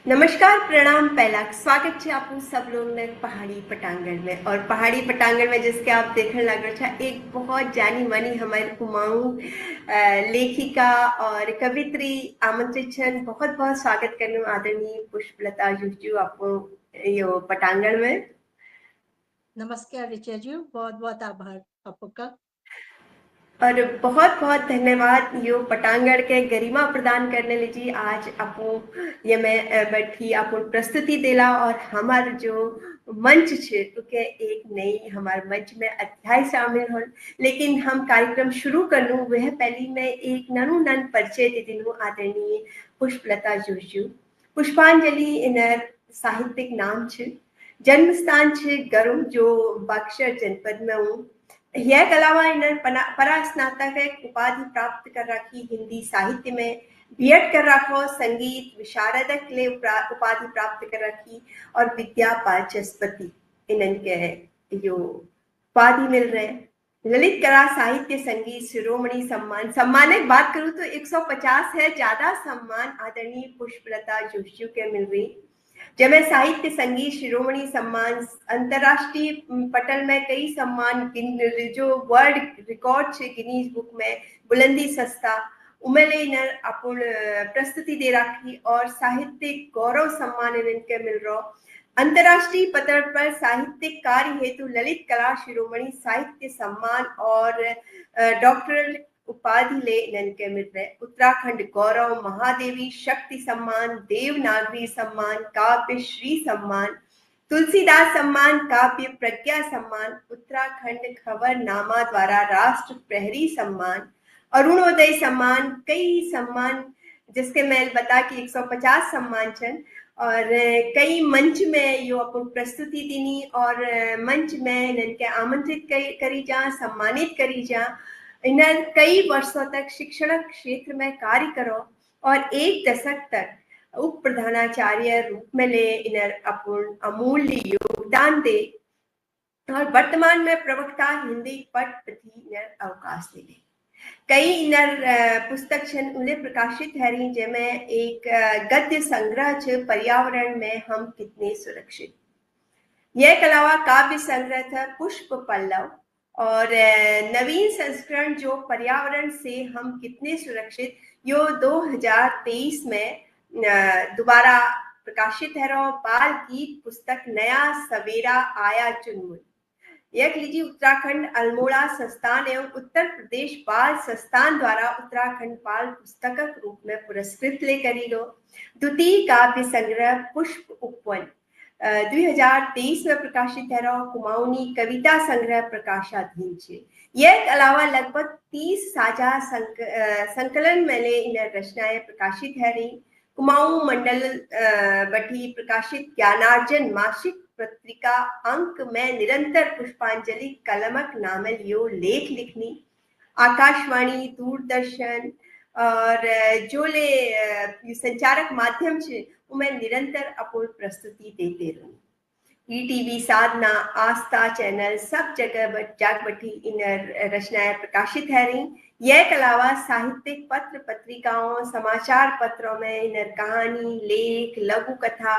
नमस्कार, प्रणाम, पहला स्वागत है आपको सब लोग ने पहाड़ी पटांगण में। और पहाड़ी पटांगण में जिसके आप देखने लगे था एक बहुत जानी मानी हमारे कुमाऊं लेखिका और कवित्री आमंत्रित छन। बहुत बहुत स्वागत करने आदरणीय पुष्पलता जुजू आपको यो पटांगण में। नमस्कार ऋचा जी, बहुत बहुत आभार आपका। और बहुत बहुत धन्यवाद यो पटांगण के गरिमा प्रदान करने लीजिए। आज आपको ये मैं बैठी आपको प्रस्तुति देला और हमार जो मंच छे के एक नई हमारे मंच में अध्याय शामिल हो। लेकिन हम कार्यक्रम शुरू कर लूँ वह पहली मैं एक ननु नन परिचय दे दिनू आदरणीय पुष्पलता जोशू। पुष्पांजलि इनर साहित्यिक नाम छे, जन्म स्थान छे गरुड़ जो बक्सर जनपद में हूँ। यह अलावा इन्होंने परास्नातक उपाधि प्राप्त कर रखी हिंदी साहित्य में, बीएड कर रखो, संगीत विशारदक के लिए उपाधि प्राप्त कर रखी और विद्या वाचस्पति इनके जो उपाधि मिल रहे। ललित कला साहित्य संगीत शिरोमणि सम्मान सम्मान की बात करूं तो 150 है ज्यादा सम्मान आदरणीय पुष्पलता जोशी के मिल रही। जब मैं साहित्य संगीत शिरोमणि सम्मान अंतरराष्ट्रीय पटल में कई सम्मान जो वर्ल्ड रिकॉर्ड छे गिनीज बुक में बुलंदी सस्ता उमेले इनर अपन प्रस्तुति दे रखी और साहित्यिक गौरव सम्मान इनके मिल रहा। अंतरराष्ट्रीय पटल पर साहित्यिक कार्य हेतु ललित कला शिरोमणि साहित्य सम्मान और डॉक्टरल उपाधि ले इनके मिल रहे। उत्तराखंड गौरव महादेवी शक्ति सम्मान, देवनागरी सम्मान, काव्य श्री सम्मान, तुलसीदास सम्मान, काव्य प्रज्ञा सम्मान, उत्तराखंड खबरनामा द्वारा राष्ट्र प्रहरी सम्मान, अरुणोदय सम्मान, कई सम्मान जिसके मैं बता कि 150 सम्मान छन। और कई मंच में यो अपन प्रस्तुति दीनी और मंच में इनके आमंत्रित करी जा, सम्मानित करी जा। इन्हें कई वर्षों तक शिक्षण क्षेत्र में कार्य करो और एक दशक तक उप प्रधानाचार्य रूप में ले इन्हें अपन अमूल्य योगदान दे और वर्तमान में प्रवक्ता हिंदी पट प्रति अवकाश दे। कई इनर पुस्तक छन उन्हें प्रकाशित है रही जिनमें एक गद्य संग्रह छे पर्यावरण में हम कितने सुरक्षित। यह अलावा काव्य संग्रह था पुष्प पल्लव और नवीन संस्करण जो पर्यावरण से हम कितने सुरक्षित यो 2023 में दोबारा प्रकाशित है रहा। बाल गीत पुस्तक नया सवेरा आया चुनमुन यह लीजिए उत्तराखंड अल्मोड़ा संस्थान एवं उत्तर प्रदेश बाल संस्थान द्वारा उत्तराखंड बाल पुस्तक रूप में पुरस्कृत ले करी लो। द्वितीय काव्य संग्रह पुष्प उपवन 2023 में प्रकाशित है रहा। कुमाऊनी कविता संग्रह प्रकाशाधीन छे। यह अलावा लगभग 30 साझा संकलन में ले इन्हें रचनाएं प्रकाशित है रही। कुमाऊं मंडल बठी प्रकाशित ज्ञानार्जन मासिक पत्रिका अंक में निरंतर पुष्पांजलि कलमक नामल यो लेख लिखनी। आकाशवाणी दूरदर्शन और जो ले संचारक माध्यम छे उमें निरंतर अपन प्रस्तुति देते रही। ईटीवी साधना आस्था चैनल सब जगह जाग बठी इन रचनाएं प्रकाशित है रही। यह अलावा साहित्यिक पत्र पत्रिकाओं समाचार पत्रों में इन कहानी लेख लघु कथा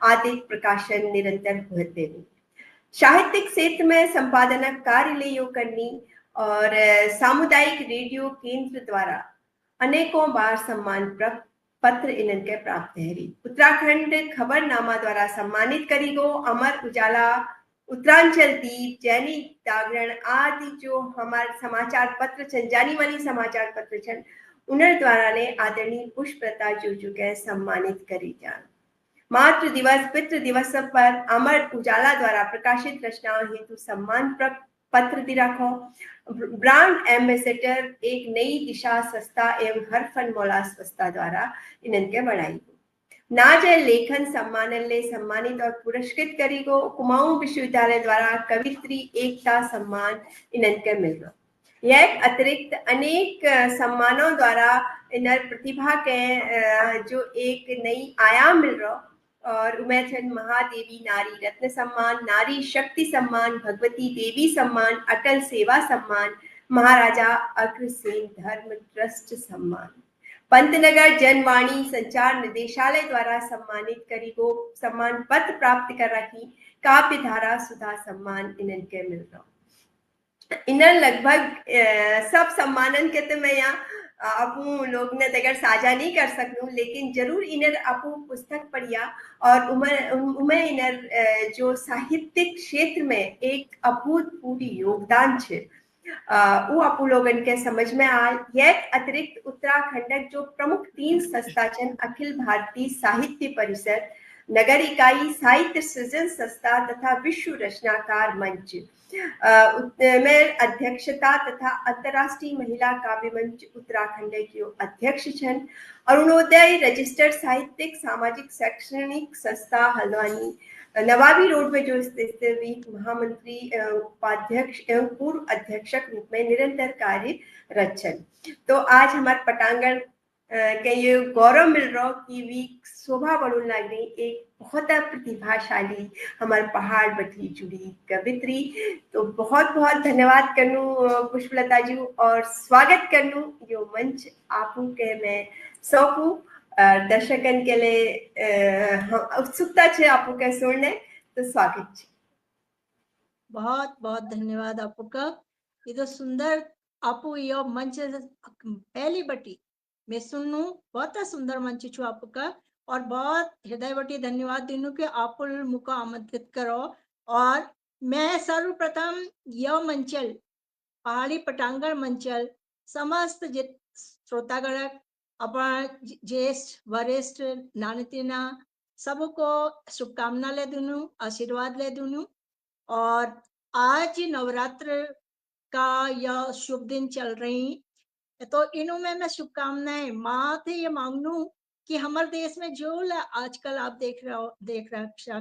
आदि प्रकाशन निरंतर होते हैं। साहित्यिक क्षेत्र में संपादनक कार्य ले यो करनी और सामुदायिक रेडियो केंद्र द्वारा अनेकों बार सम्मान पत्र इनके प्राप्त है रही। उत्तराखंड खबरनामा द्वारा सम्मानित करी गो। अमर उजाला उत्तरांचल दीप दैनिक जागरण आदि जो हमारे समाचार पत्र छन जानी मानी समाचार पत्र छन उनर द्वारा ने आदरणीय पुष्पलता जोजू के सम्मानित करी जान। मातृ दिवस पितृ दिवस पर अमर उजाला द्वारा प्रकाशित रचनाओं हेतु सम्मान पत्र दी रखो। ब्रांड एम्बेसडर एक नई दिशा संस्था एवं हर फन मौला संस्था द्वारा इनके बढ़ाई नाज लेखन सम्मान ले सम्मानित और पुरस्कृत करी गो। कुमाऊं विश्वविद्यालय द्वारा कवित्री एकता सम्मान इनके मिल रहा। यह अतिरिक्त अनेक सम्मानों द्वारा इन प्रतिभा के जो एक नई आयाम मिल रहा और उमेचन महादेवी नारी रत्न सम्मान, नारी शक्ति सम्मान, भगवती देवी सम्मान, अटल सेवा सम्मान, महाराजा अग्रसेन धर्म ट्रस्ट सम्मान। पंतनगर जनवाणी संचार निदेशालय द्वारा सम्मानित करी को सम्मान पत्र प्राप्त कर रखी काव्य धारा सुधा सम्मान इन्हनि खे मिलंदो। इन्हनि लगभग सब सम्मानन के तो मैं यहाँ आपू लोग ने अगर साझा नहीं कर सकूं, लेकिन जरूर इन्हनि आपू पुस्तक पढ़िया और उमें इन्हनि जो साहित्यिक क्षेत्र में एक अभूतपूर्व योगदान छे वो आपू लोगन के समझ में आए। यह अतिरिक्त उत्तराखंड जो प्रमुख 3 संस्था छन, अखिल भारतीय साहित्य परिषद, नगर इकाई साहित्य सृजन संस्था तथा विश्व रचनाकार मंच में अध्यक्षता तथा अंतर्राष्ट्रीय महिला काव्य मंच उत्तराखंड की अध्यक्ष छन। अरुणोदय रजिस्टर्ड साहित्यिक सामाजिक शैक्षणिक संस्था हल्द्वानी नवाबी रोड में जो स्थित भी महामंत्री उपाध्यक्ष एवं पूर्व अध्यक्षक रूप में निरंतर कार्यरत छन। तो आज हमारे पटांगण के ये गौरव मिल रहा कि वी शोभा बढ़न लग रही एक बहुत प्रतिभाशाली हमारे पहाड़ बठी जुड़ी कवित्री। तो बहुत बहुत धन्यवाद करनू पुष्पलता जी और स्वागत करनू यो मंच आपू के मैं सौंपू दर्शकन के लिए उत्सुकता छे आपू के सुनने। तो स्वागत छे। बहुत बहुत धन्यवाद आपू का। ये तो सुंदर आपू यो मंच पहली बटी मैं सुनू बहुत सुंदर मंच छू आपू का और बहुत हृदय बटी धन्यवाद दिनू के आप मुको आमंत्रित करो। और मैं सर्वप्रथम यह मंचल पहाड़ी पटांगण मंचल समस्त श्रोतागण अपन ज्येष्ठ वरिष्ठ नानतीना सबको शुभकामना ले दूनू, आशीर्वाद ले दूनू। और आज नवरात्र का यह शुभ दिन चल रही तो इनों में मैं शुभकामनाएं माँ थे ये मांगनू कि हमारे देश में जो आजकल आप देख रहा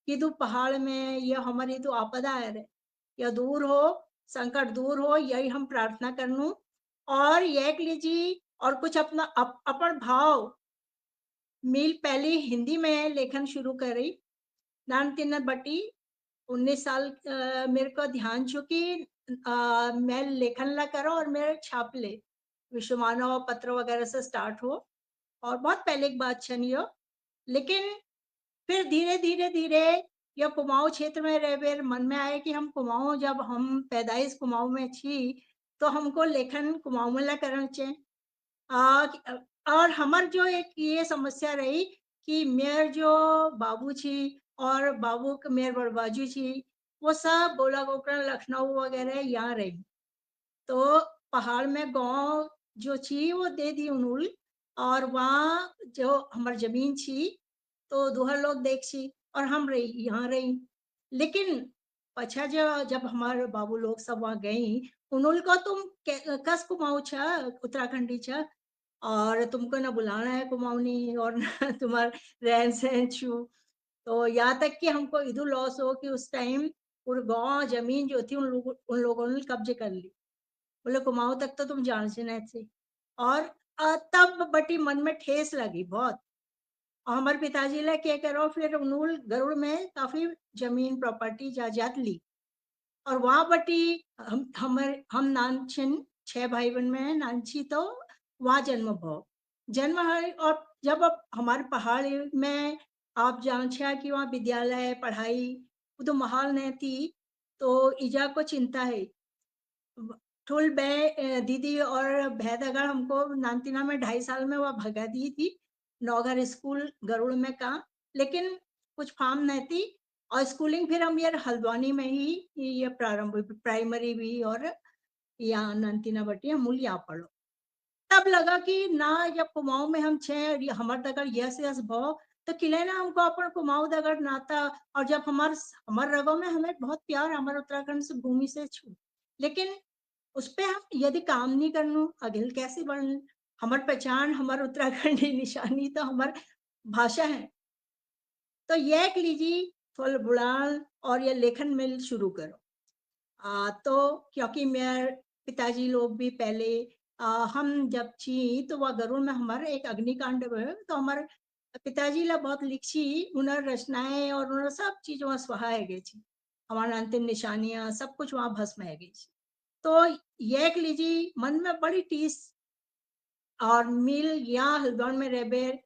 कि दो पहाड़ में यह हमारी तो आपदा है यह दूर हो, संकट दूर हो, यही हम प्रार्थना करनू। और यह लीजिए और कुछ अपना अपन भाव मिल पहले हिंदी में लेखन शुरू करी नान तीन बटी 19 साल मेरे को ध्यान चुकी मैं लेखन ला करो और मेरे छाप ले विश्व मानव पत्र वगैरह से स्टार्ट हो और बहुत पहले की बात छनियो। लेकिन फिर धीरे धीरे धीरे यह कुमाऊं क्षेत्र में रह मन में आया कि हम कुमाऊं जब हम पैदाइश कुमाऊं में छी तो हमको लेखन कुमाऊं में ला करना चाहिए। और हमार जो एक ये समस्या रही कि मेर जो बाबू छी और बाबू मेर बड़बाजू छी वो सब बोला गोकर्ण लखनऊ वगैरह यहाँ रही तो पहाड़ में गांव जो छी वो दे दी उन्होंने और वहाँ जो हमार जमीन छी तो दोहर लोग देख छी और हम रही यहाँ रही। लेकिन पछा जब हमारे बाबू लोग सब वहाँ गई उन्होंने को तुम कस कुमाऊं छा उत्तराखंडी छा और तुमको ना बुलाना है कुमाऊनी और ना तुम्हारा रहन सहन छू। तो यहाँ तक कि हमको इधर लॉस हो कि उस टाइम पूरे गांव जमीन जो थी उन लोगों ने कब्जे कर ली। बोले कुमाऊं तक तो तुम जान से नहीं थे। और तब बटी मन में ठेस लगी बहुत। और हमारे पिताजी ने क्या करो फिर उन्होंने गरुड़ में काफी जमीन प्रॉपर्टी जायदाद ली और वहां बटी हम नानछिन 6 भाई बहन में है नानछी तो वहाँ जन्म है। और जब अब हमारे पहाड़ में आप जानछा कि वहाँ विद्यालय पढ़ाई वो तो महाल नहीं थी तो ईजा को चिंता है ठुल दीदी और भैदगढ़ हमको नानतीना में 2.5 साल में वह भगा दी थी नौघर स्कूल गरुड़ में काम। लेकिन कुछ फार्म नहीं थी और स्कूलिंग फिर हम यार हल्द्वानी में ही ये प्रारंभ प्राइमरी भी और यहाँ नानतीना बटी मूल यहाँ पढ़ो। तब लगा कि ना जब कुमाऊं में हम छे हमार दगड़ यस यस भाव तो किले ना हमको अपन कुमाऊं दगड़ नाता और जब हमार रगों में हमें बहुत प्यार हमारे उत्तराखंड से भूमि से छू। लेकिन उस पे हम यदि काम नहीं करनू अगिल कैसे बढ़ हमार पहचान हमार उत्तराखंडी निशानी तो हमार भाषा है। तो ये लीजिए फल बुड़ान और ये लेखन मिल शुरू करो। तो क्योंकि मेरे पिताजी लोग भी पहले हम जब छी तो वह गरुड़ में हमारे एक अग्निकांड हुए तो हमारे पिताजी ला बहुत लिखी उन्हें रचनाएं और उन्हें सब चीज वहाँ सुहा है गई थी हमारा अंतिम निशानियां सब कुछ वहाँ भस्म है गई थी। तो ये लीजिए मन में बड़ी टीस और मिल यहाँ हिल्दौन में रहबे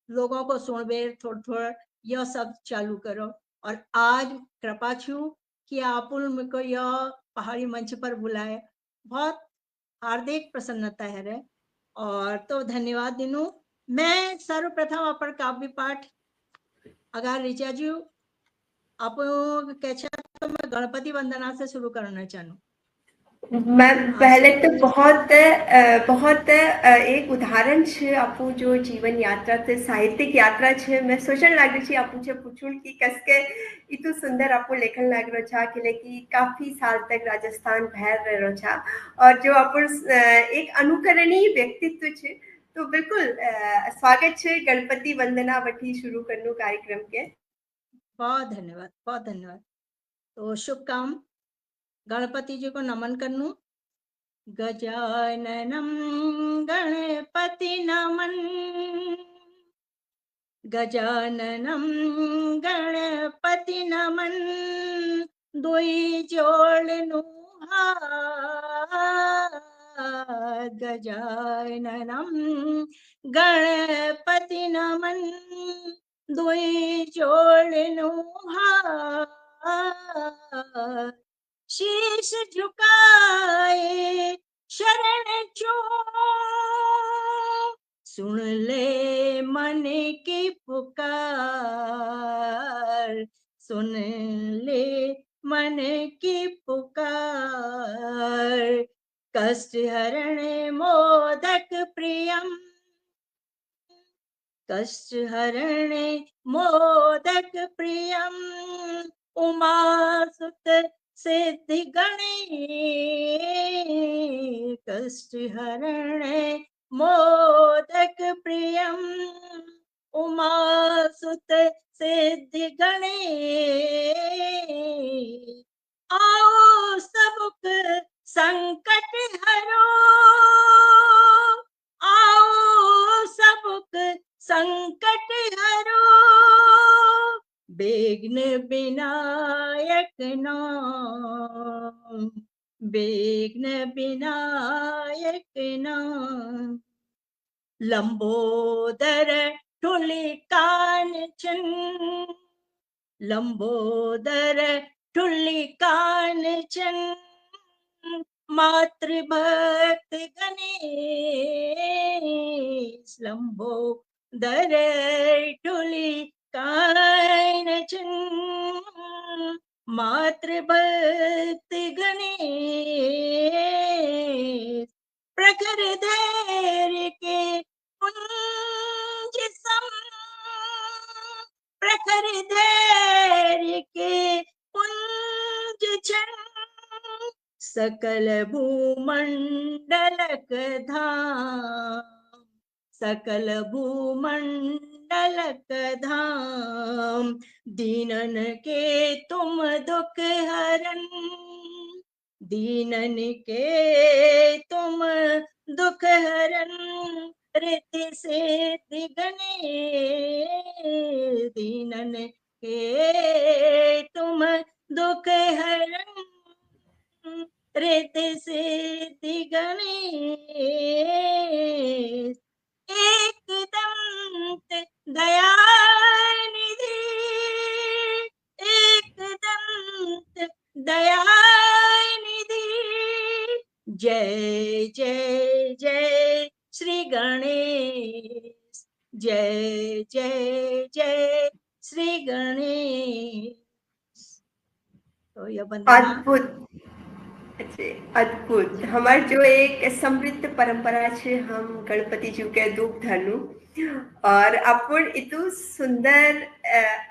लोगों को सुनबे थोड़ थोड़ यह सब चालू करो। और आज कृपा छू कि आपुल मुझको यह पहाड़ी मंच पर बुलाए, बहुत हार्दिक प्रसन्नता है रे। और तो धन्यवाद दिनू। मैं सर्वप्रथम अपन काव्य पाठ अगर ऋचाजी आप कैसे तो मैं गणपति वंदना से शुरू करना चाहूँ। मैं पहले तो बहुत एक उदाहरण छे आपू जो जीवन यात्रा से साहित्यिक यात्रा छे। मैं सोचने लाग रही थी आपू से पूछूं कि कसके इतु सुंदर आपू लेखन लाग रहा छा कि लेकि काफी साल तक राजस्थान भैर रह रहा छा और जो आपू एक अनुकरणीय व्यक्तित्व छे। तो बिल्कुल स्वागत छे गणपति वंदना वठी शुरू करनो कार्यक्रम के। बहुत धन्यवाद, बहुत धन्यवाद। तो शुभकाम गणपति जी को नमन करनू। गजाननम गणपति नमन, गजाननम गणपति नमन, दुई जोड़नु हाथ। गजाननम गणपति नमन, दुई जोड़नु हाथ। शीश झुकाए शरण चो, सुन ले मन की पुकार, सुन ले मन की पुकार। कष्ट हरण मोदक प्रियम, कष्ट हरण मोदक प्रियम, उमा सुत सिद्धि गणे। कष्ट हरण मोदक प्रियम, उमा सुत सिद्धि गणे। आओ सबुक संकट हरो, आओ सबुक संकट हरो, विघ्न विनायक नाम, विघ्न विनायक नाम। लंबोदर ठुली कांचन, लंबोदर ठुली कांचन, मातृभक्त गणेश। लंबोदर ठुली कांचन, मातृभक्त गणेश। प्रखर धैर्य के पुंज सम, प्रखर धैर्य के पुंज छन, सकल भूमंडलक धाम, सकल भूमंडलक धाम। दीनन के तुम दुख हरन, दीनन के तुम दुख हरन, रिद्धि सिद्धि गणेश। दीनन के तुम दुख हरन, रिद्धि सिद्धि गणेश। एक दंत दयानिधि, एक दंत दयानिधि। जय जय जय श्री गणेश, जय जय जय श्री गणेश। तो यह वंदना अद्भुत, अद्भुत। हमार जो एक समृद्ध परंपरा छे हम गणपति जी के दूप धरनु और अपन इतु सुंदर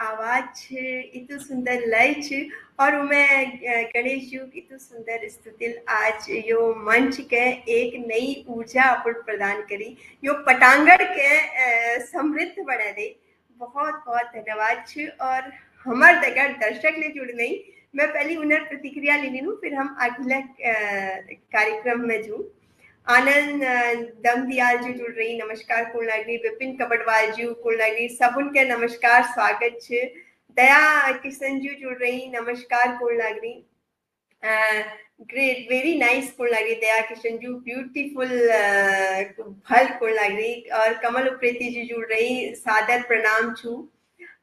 आवाज छे, इतु सुंदर लय छे और मैं गणेश जी की इतु सुंदर स्तुति आज यो मंच के एक नई ऊर्जा अपन प्रदान करी, यो पटांगण के समृद्ध बना दे। बहुत बहुत धन्यवाद छे और हमार दगर दर्शक ले जुड़ नहीं। मैं पहली उन्हें प्रतिक्रिया लेनी हूँ, फिर हम अगले कार्यक्रम में जू। आनंद दमदियाल जी जुड़ रही, नमस्कार कुलनागरी। विपिन कबड़वाल जी कुलनागरी, सबुन के नमस्कार स्वागत छे। दया किशन जी जुड़ रही, नमस्कार कुलनागरी। ग्रेट, वेरी नाइस कोण लागली दया किशन जू, ब्यूटीफुल भल कोण लागली और कमल उप्रेती जी जुड़ रही, सादर प्रणाम छू।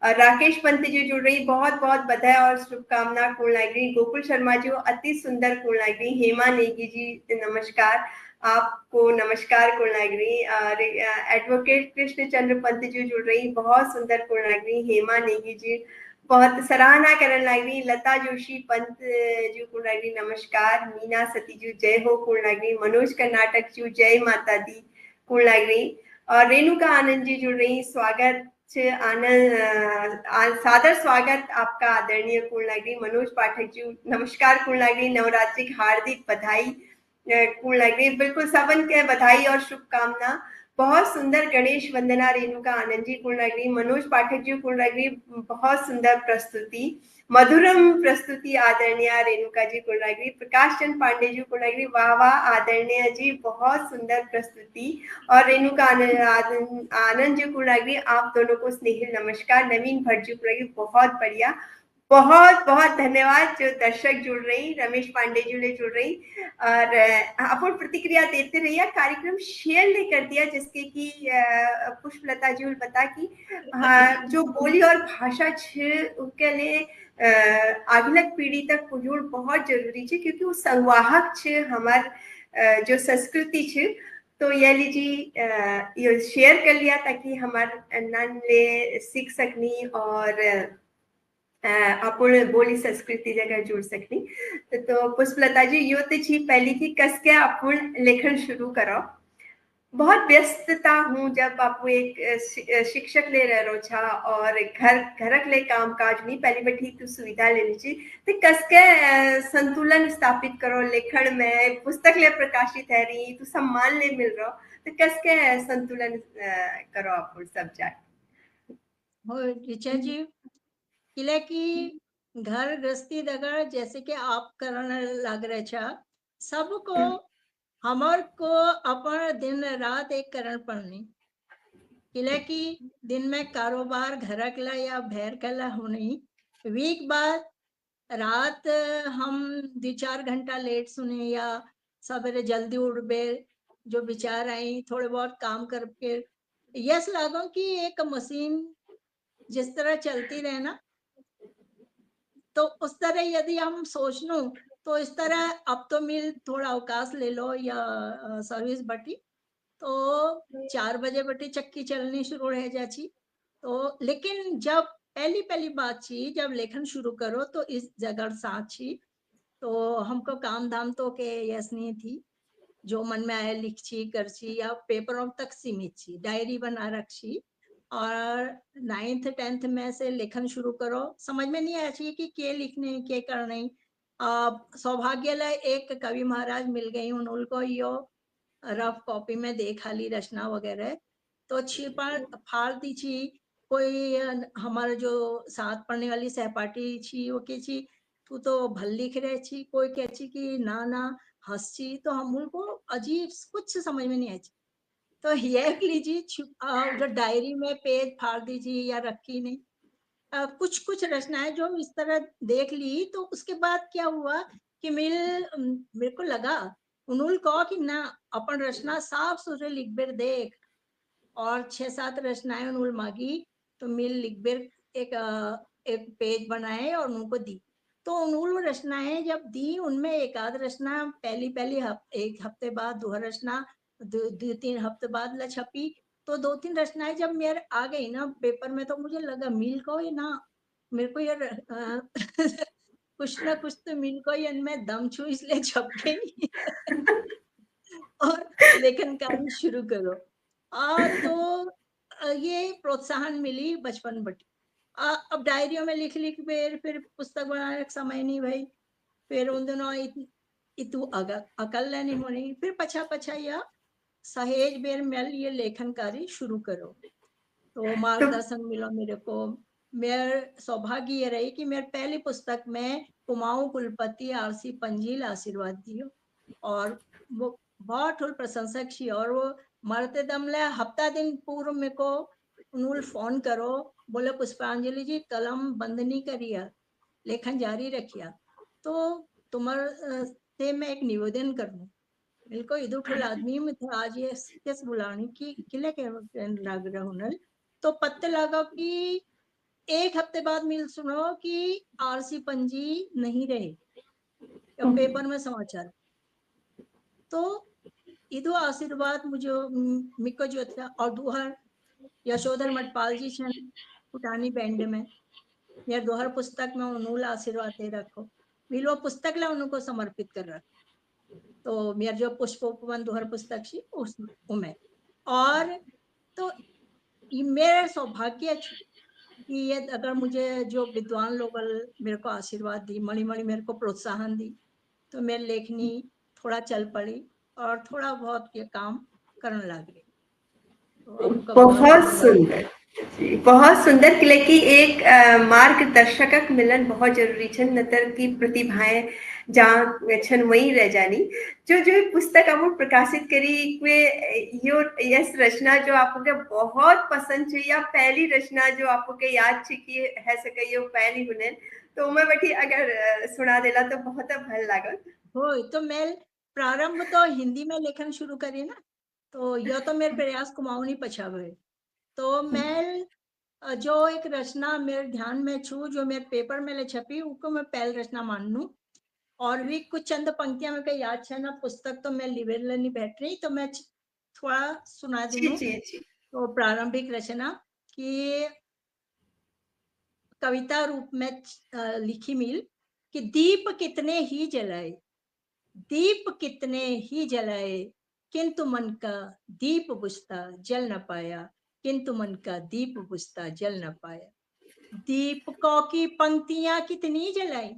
राकेश पंत जी जुड़ रही, बहुत बहुत बधाई और शुभकामना कोण लागली। गोकुल शर्मा जी अति सुंदर कोण लागली। हेमा नेगी जी नमस्कार, आपको नमस्कार कोण लागली। और एडवोकेट कृष्ण चंद्र पंत जी जुड़ रही, बहुत सुंदर कोण लागली। हेमा नेगी जी बहुत सराहना करन लागली। लता जोशी पंत जी कोण लागली नमस्कार। मीना सती जी जय हो कोण लागली। मनोज कर्नाटक जी जय माता दी कोण लागली। और रेणुका आनंद जी जुड़ रही, स्वागत आनंद सादर स्वागत आपका आदरणीय कोण लागली। मनोज पाठक जी नमस्कार कोण लागली। नवरात्रि की हार्दिक बधाई कोण लागली। बिल्कुल सबन के बधाई और शुभकामना। बहुत सुंदर गणेश वंदना रेणुका आनंद जी कोण लागली। मनोज पाठक जी कोण लागली, बहुत सुंदर प्रस्तुति, मधुरम प्रस्तुति आदरणीय रेणुका जी कोण लागली। प्रकाश चंद पांडे जी कोण लागली, वाह वाह आदरणीय जी, बहुत सुंदर प्रस्तुति। और रेणुका आनंद जी कोण लागली, आप दोनों को स्नेहिल नमस्कार। नवीन भट्ट जी कोण लागली, बहुत बढ़िया, बहुत बहुत धन्यवाद। जो दर्शक जुड़ रही, रमेश पांडे जी ने जुड़ रही और अपन प्रतिक्रिया देते रहिए। कार्यक्रम शेयर नहीं कर दिया, जिसके कि पुष्पलता जी ने बता कि जो बोली और भाषा छे उसके लिए आगलक पीढ़ी तक पहुंचना बहुत जरूरी है, क्योंकि वो संवाहक छे हमार जो संस्कृति छे। तो ये लीजिए ये शेयर कर लिया ताकि हमार नन ले सीख सकनी और आपण बोली संस्कृति जगह जुड़ सकनी। तो पुष्पलता जी यो तो छी पहली थी कस के आपण लेखन शुरू करो। बहुत व्यस्तता हूँ जब आप एक शिक्षक ले रहे रो छा और घरक ले काम काज नहीं पहली बैठी तो सुविधा ले लीजिए, तो कस के संतुलन स्थापित करो लेखन में। पुस्तक ले प्रकाशित है रही तो सम्मान ले मिल रहा, तो कस के संतुलन करो आप सब जाए। हो ऋचा जी, किले की घर गृहस्थी दगर जैसे कि आप करने लग रहे छा, सबको हमार को अपन दिन रात एक करण पड़नी। किले की दिन में कारोबार घर कला या भैर कला होनी, वीक बाद रात हम 2-4 घंटा लेट सुने या सवेरे जल्दी उठबे, जो विचार आई थोड़े बहुत काम करके यस लागो कि एक मशीन जिस तरह चलती रहे ना, तो उस तरह यदि हम सोच लूं तो इस तरह अब तो मिल थोड़ा अवकाश ले लो या सर्विस बटी तो 4 बजे बटी चक्की चलनी शुरू रह जाची। तो लेकिन जब पहली पहली बात छी जब लेखन शुरू करो तो इस जगह साथ छी, तो हमको काम धाम तो के यस नहीं थी, जो मन में आया लिख छी कर छी या पेपरों तक सीमित छी, डायरी बना रखी। और 9th-10th में से लेखन शुरू करो, समझ में नहीं आया चाहिए कि के लिखने के करने। सौभाग्य ला एक कवि महाराज मिल गई, उनको यो रफ कॉपी में देखा ली रचना वगैरह, तो छिपा फाड़ दी छी। कोई हमारे जो साथ पढ़ने वाली सहपाठी छी वो के छी तू तो भल लिख रहे छी, कोई कह छी कि ना ना हंसी, तो हम उनको अजीब कुछ समझ में नहीं आई। तो ये लीजिए जो डायरी में पेज फाड़ दीजिए या रखी नहीं। कुछ कुछ रचनाएं जो इस तरह देख ली, तो उसके बाद क्या हुआ कि मेरे को लगा उन्होंने कहा कि ना अपन रचना साफ सुथरे लिख बेर देख, और 6-7 रचनाएं उन्होंने मांगी, तो मिल लिख बेर एक पेज बनाए और उनको दी। तो उन्होंने रचनाएं जब दी, उनमें एक आध रचना पहली पहली एक हफ्ते बाद, 2 रचना 2-3 हफ्ते बाद ला छपी। तो 2-3 रचनाएं जब मेरे आ गई ना पेपर में, तो मुझे लगा मिल को ये ना मेरे को ये कुछ ना कुछ तो मिल को ये इनमें दम छू, इसलिए छप गई। और लेखन कार्य शुरू करो। तो ये प्रोत्साहन मिली बचपन बटी। अब डायरियों में लिख लिख फिर पुस्तक बनाने का समय नहीं भाई, फिर उन दिनों इतु अकल नहीं होनी, फिर पछा पछा या सहेज बेर मेल ये लेखन कार्य शुरू करो, तो तो मार्गदर्शन मिला मेरे को। मेरे सौभाग्य ये रही कि मेरे पहली पुस्तक में कुमाऊं कुलपति आरसी पंजील आशीर्वाद दियो, और वो बहुत ठुल प्रशंसक छी। और वो मरते दम ले हफ्ता दिन पूर्व मेरे को उन्होंने फोन करो, बोले पुष्पांजलि जी कलम बंद नहीं करिया, लेखन जारी रखिया। तो तुम्हार ते मैं एक निवेदन करूं बिल्को इदो ठुल आदमी में थे आज ये किस बुलानी की किले के लग रहा हुनल तो पत्ते लगा कि एक हफ्ते बाद मिल सुनो कि आरसी पंजी नहीं रहे तो पेपर में समाचार तो इदो आशीर्वाद मुझे मिको जो था और दुहर यशोधर मटपाल जी छन पुटानी बैंड में यार दोहर पुस्तक में उन्होंने आशीर्वाद दे रखो मिलो पुस्तक ला उनको समर्पित कर रखो तो मेरा जो पुष्पोपवन दोहर पुस्तक थी उस में और तो ये मेरा सौभाग्य है कि ये अगर मुझे जो विद्वान लोग मेरे को आशीर्वाद दी मणि मणि मेरे को प्रोत्साहन दी तो मेरी लेखनी थोड़ा चल पड़ी और थोड़ा बहुत ये काम करने लग गई तो आपका बहुत बहुत धन्यवाद सुंदर जी, बहुत सुंदर किले की एक मार्गदर्शकक मिलन बहुत जरूरी छन नतर की प्रतिभाएं जहाँ छन वहीं रह जानी जो जो पुस्तक हम प्रकाशित करी वे यो यस रचना जो आपको बहुत पसंद है या पहली रचना जो आपको याद थी कि है सके यो पहली हुनन तो मैं बैठी अगर सुना देला तो बहुत भल लागल हो तो मैं प्रारंभ तो हिंदी में लेखन शुरू करी ना तो यह तो मेरे प्रयास कुमाऊनी पछावे तो मैं जो एक रचना मेरे ध्यान में छू जो मेरे पेपर में ले छपी उसको मैं पहल रचना मान लूं और भी कुछ चंद पंक्तियां मेरे को याद है ना पुस्तक तो मैं लिवेल नहीं बैठ रही तो मैं थोड़ा सुना जी दूं जी जी तो प्रारंभिक रचना कि कविता रूप में लिखी मिल कि दीप कितने ही जलाए दीप कितने ही जलाए किंतु मन का दीप बुझता जल न पाया किंतु मन का दीप बुझता जल न पाया दीपकों की पंक्तियां कितनी जलाई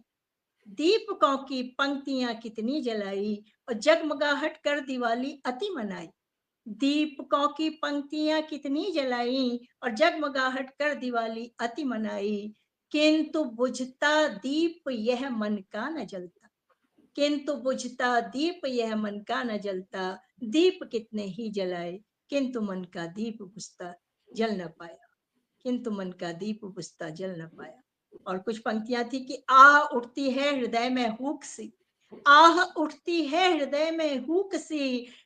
दीपकों की पंक्तियां कितनी जलाई और जगमगाहट कर दिवाली अति मनाई दीपकों की पंक्तियां कितनी जलाई और जगमगाहट कर दिवाली अति मनाई किंतु बुझता दीप यह मन का न जलता किंतु बुझता दीप यह मन का न जलता दीप कितने ही जलाए किंतु मन का दीप बुझता जल न पाया किंतु मन का दीप बुझता जल न पाया और कुछ पंक्तियां थी कि आह उठती है हृदय में हुक सी आह उठती है हृदय में हुक सी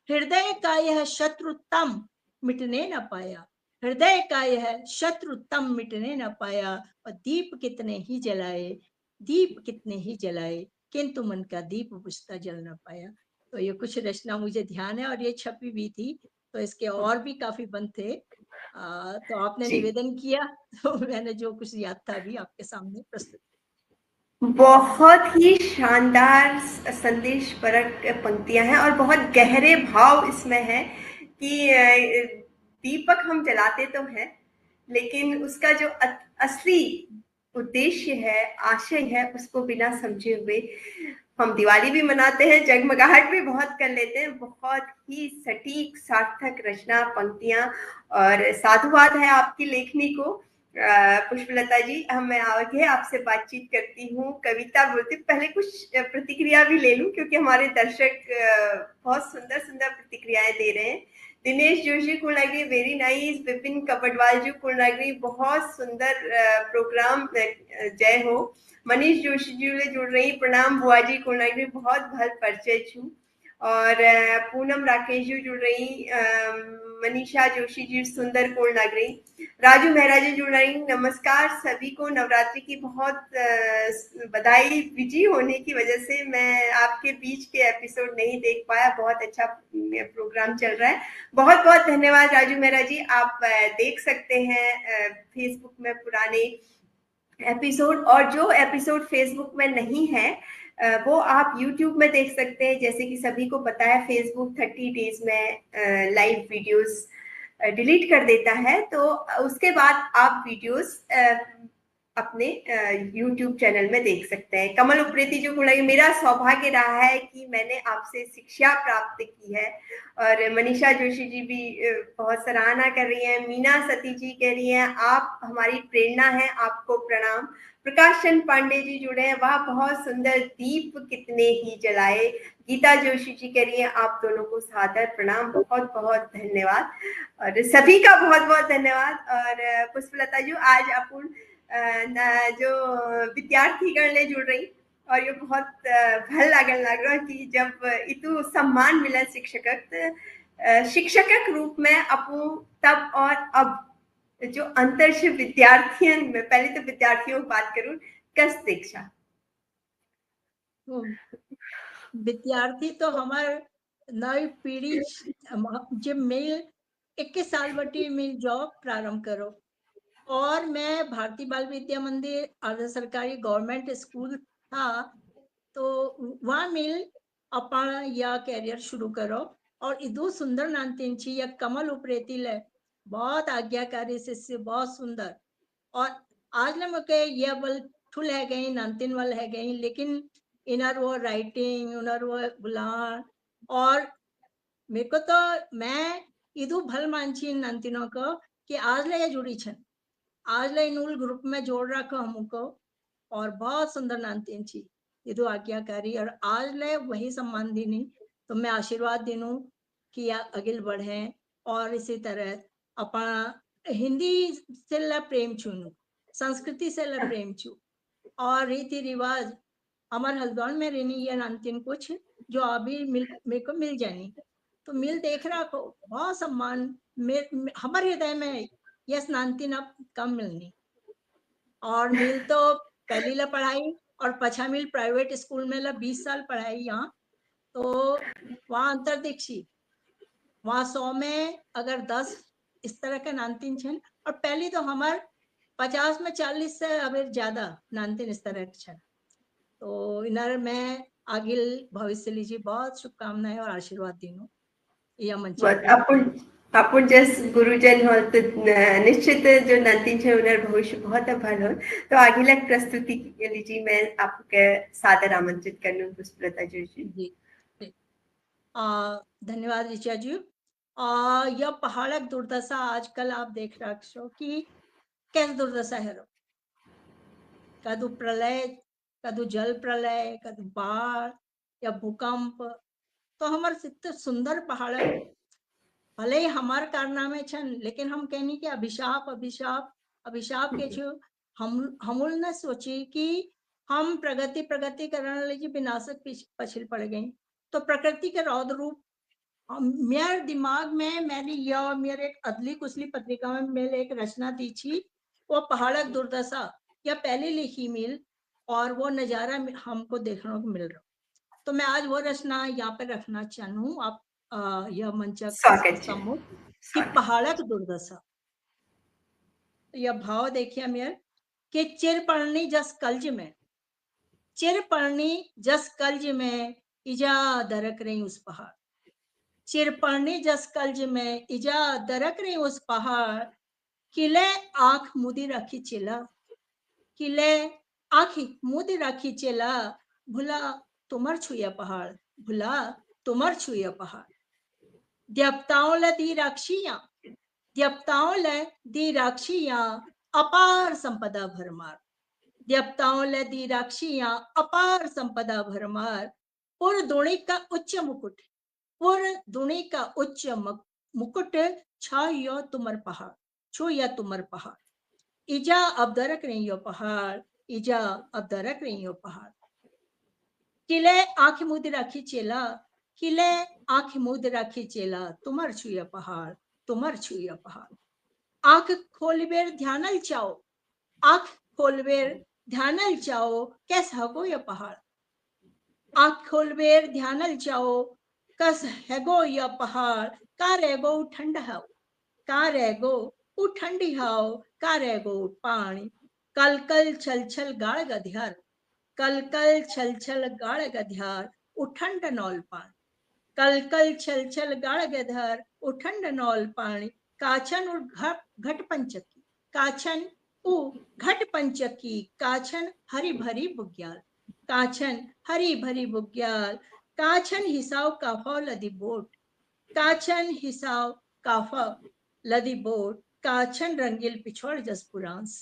हृदय का यह शत्रुतम मिटने न पाया हृदय का यह शत्रुतम मिटने न पाया और दीप कितने ही जलाए दीप कितने ही जलाए किंतु मन का दीप बुझता जल न पाया तो ये कुछ रचना मुझे ध्यान है और ये छपी भी थी तो इसके और भी काफी बंद थे तो आपने जी निवेदन किया तो मैंने जो कुछ याद था अभी आपके सामने प्रस्तुत बहुत ही शानदार संदेश परक पंक्तियां हैं और बहुत गहरे भाव इसमें है कि दीपक हम जलाते तो हैं लेकिन उसका जो असली उद्देश्य है आशय है उसको बिना समझे हुए हम दिवाली भी मनाते हैं जगमगाहट भी बहुत कर लेते हैं बहुत ही सटीक सार्थक रचना पंक्तियां और साधुवाद है आपकी लेखनी को पुष्पलता जी मैं आगे आपसे बातचीत करती हूँ कविता बोलती पहले कुछ प्रतिक्रिया भी ले लूं क्योंकि हमारे दर्शक बहुत सुंदर सुंदर प्रतिक्रियाएं दे रहे हैं दिनेश जोशी कुलनगरी वेरी नाइस विपिन कपडवाल जी कुलनगरी बहुत सुंदर प्रोग्राम जय हो मनीष जोशी जी जुड़ रही प्रणाम बुआ जी कुलनगरी बहुत भल परिचय छू और पूनम राकेश जी जुड़ रही मनीषा जोशी जी सुंदर कुलनगरी राजू मेहरा जी जुड़ रही नमस्कार सभी को नवरात्रि की बहुत बधाई बिजी होने की वजह से मैं आपके बीच के एपिसोड नहीं देख पाया बहुत अच्छा प्रोग्राम चल रहा है बहुत बहुत धन्यवाद राजू मेहरा जी आप देख सकते हैं फेसबुक में पुराने एपिसोड और जो एपिसोड फेसबुक में नहीं है वो आप YouTube में देख सकते हैं जैसे कि सभी को पता है फेसबुक 30 डेज में लाइव वीडियोस डिलीट कर देता है तो उसके बाद आप वीडियोस अपने YouTube चैनल में देख सकते हैं कमल उप्रेती जो गुणाई मेरा सौभाग्य रहा है कि मैंने आपसे शिक्षा प्राप्त की है और मनीषा जोशी जी भी बहुत सराहना कर रही हैं मीना सती जी कह रही हैं आप हमारी प्रेरणा है आपको प्रणाम प्रकाश चंद पांडे जी जुड़े हैं वाह बहुत सुंदर दीप कितने ही जलाए गीता जोशी जी कह रही हैं आप दोनों को सादर प्रणाम बहुत बहुत धन्यवाद और सभी का बहुत बहुत धन्यवाद और पुष्पलता जी आज अपन जो विद्यार्थी गण ले जुड़ रही और ये बहुत भल लागल लागलो कि जब इतु सम्मान मिला शिक्षकक रूप में अपू तब और अब जो अंतर से विद्यार्थियों में, पहले तो विद्यार्थियों की बात करूं, कस दीक्षा तो विद्यार्थी तो हमार नई पीढ़ी जब मेल 21 साल बटी मेल जॉब प्रारंभ करो और मैं भारतीय बाल विद्या मंदिर अर्ध सरकारी गवर्नमेंट स्कूल था, तो वहाँ मिल अपन या कैरियर शुरू करो और इदु सुंदर नानतीन या कमल उपरेती ले बहुत आज्ञाकारी शिष्य, बहुत सुंदर। और आज ना मुके ये बल ठुल है गई नानतीन वाल है गई, लेकिन इनर वो राइटिंग उनर वो बुलान और मेरे को तो मैं इदु भल मानची नानतीनों को कि आज ले ये जुड़ी छन, आज ले नूल ग्रुप में जोड़ रखो हमको और बहुत सुंदर नानतीन छी इदु आज्ञाकारी और आज ले वही सम्मान दीनी। तो मैं आशीर्वाद दिनू कि अगिल बढ़े और इसी तरह अपना हिंदी से ला प्रेम छूनू, संस्कृति से ला प्रेम छू और रीति रिवाज हमारे हल्द्वानी में रहनी ये नानतीन कुछ जो अभी मेरे को मिल जानी, तो मिल देख रहा को बहुत सम्मान हमारे हृदय में यस नानतीन अब कम मिलनी। और मिल तो पहली ला पढ़ाई और पछा मिल प्राइवेट स्कूल में ला 20 साल पढ़ाई यहाँ, तो वहाँ अंतर दीक्षी वहाँ 100 में अगर 10 इस तरह का नानतीन छन और पहली तो हमार 50 में 40 से अभी ज्यादा नानतीन इस तरह के छन। तो इनर मैं आगिल भविष्य लीजिए बहुत शुभकामनाएं और आशीर्वाद दीनू या मंचे बहुत अपन जस गुरुजन हो तो निश्चित जो नानतीन छे उनर भविष्य बहुत भल हो। तो आगे प्रस्तुति के लीजिए मैं आपके सादर आमंत्रित करनू पुष्पलता जी। जी धन्यवाद ऋचा जी। यह पहाड़क दुर्दशा आजकल आप देख रहे हो कि कैसे दुर्दशा है, कदू प्रलय, कदू जल प्रलय, कदू बाढ़ या भूकंप। तो हमारे इतने सुंदर पहाड़क भले ही हमार कारनामे छन, लेकिन हम कहनी कि अभिशाप अभिशाप अभिशाप के छो हम न सोची कि हम प्रगति प्रगति करने लगी विनाशक पछिल पड़ गई। तो प्रकृति के रौद्र रूप मेरे दिमाग में मैंने यह मेरे एक अदली कुसली पत्रिका में मैंने एक रचना दी थी, वो पहाड़क दुर्दशा या पहले लिखी मिल और वो नजारा हमको देखने को मिल रहा। तो मैं आज वो रचना यहाँ पे रखना चाहूँ आप यह मंचक सम्मुख कि पहाड़क दुर्दशा। यह भाव देखिए मेरे कि चिर पड़नी जस कल्ज में, चिर पड़नी जस कल्ज में इजा दरक रही उस पहाड़, चिर पड़नी जस कल्ज में इजा दरक रही उस पहाड़, किले आंख मुदी रखी चिला, किले आंखी मुदी रखी चिला, भुला तुमर छुया पहाड़, भुला तुमर छुया पहाड़। देवताओं ले दी राक्षियां, देवताओं ले दी राक्षियां अपार संपदा भरमार, देवताओं ले दी राक्षियां अपार संपदा भरमार। पुर दुणी का उच्च मुकुट, पुर दुणी का उच्च मुकुट छायो तुमर पहाड़, छुया तुमर पहाड़। इजा अब दरक रही हो पहाड़, इजा अब दरक रही हो पहाड़। किले आंख मुद राखी चेला, किले आंख मुद राखी चेला, तुमर छुया पहाड़, तुमर छुया पहाड़। आंख खोलबेर ध्यानल चाओ, आंख खोलबेर ध्यानल चाओ, कैस हगो या पहाड़। आंख खोलबेर ध्यानल चाओ, कस हैगो या पहाड़, का रेगो ठंड हाओ, का रेगो उ ठंडी हाओ, का रेगो पानी। कल कल छल छल गाड़ गधियार, कल कल छल छल गाड़ गधियार, उठंड नौल पानी। कल कल छल छल गाड़ गधर उठंड नौल पानी। काछन और घट पंचकी, काछन उ घट पंचकी, काछन हरी भरी बुग्याल, काछन हरी भरी बुग्याल। काछन हिसाव काफा लदी बोट, काछन हिसाव काफा लदी बोट। काछन रंगील पिछोड़ जस पुरांस,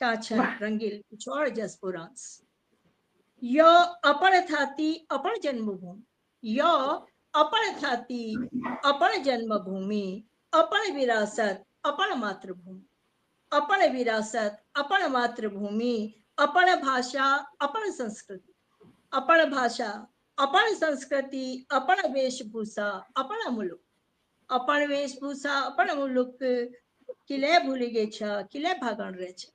काछन रंगील पिछोड़ जस पुरांस। यो अपन थाती अपन जन्मभूमि, यो अपन थाती अपन जन्मभूमि, अपन विरासत अपन मातृभूमि, अपन विरासत अपन मातृभूमि, अपन भाषा अपन संस्कृति। अपण भाषा, अपण संस्कृति, अपण वेशभूषा, अपण मुलुक, अपण वेशभूषा, अपण मुलुक, किले भूली गई छ, किले भागण रे छ,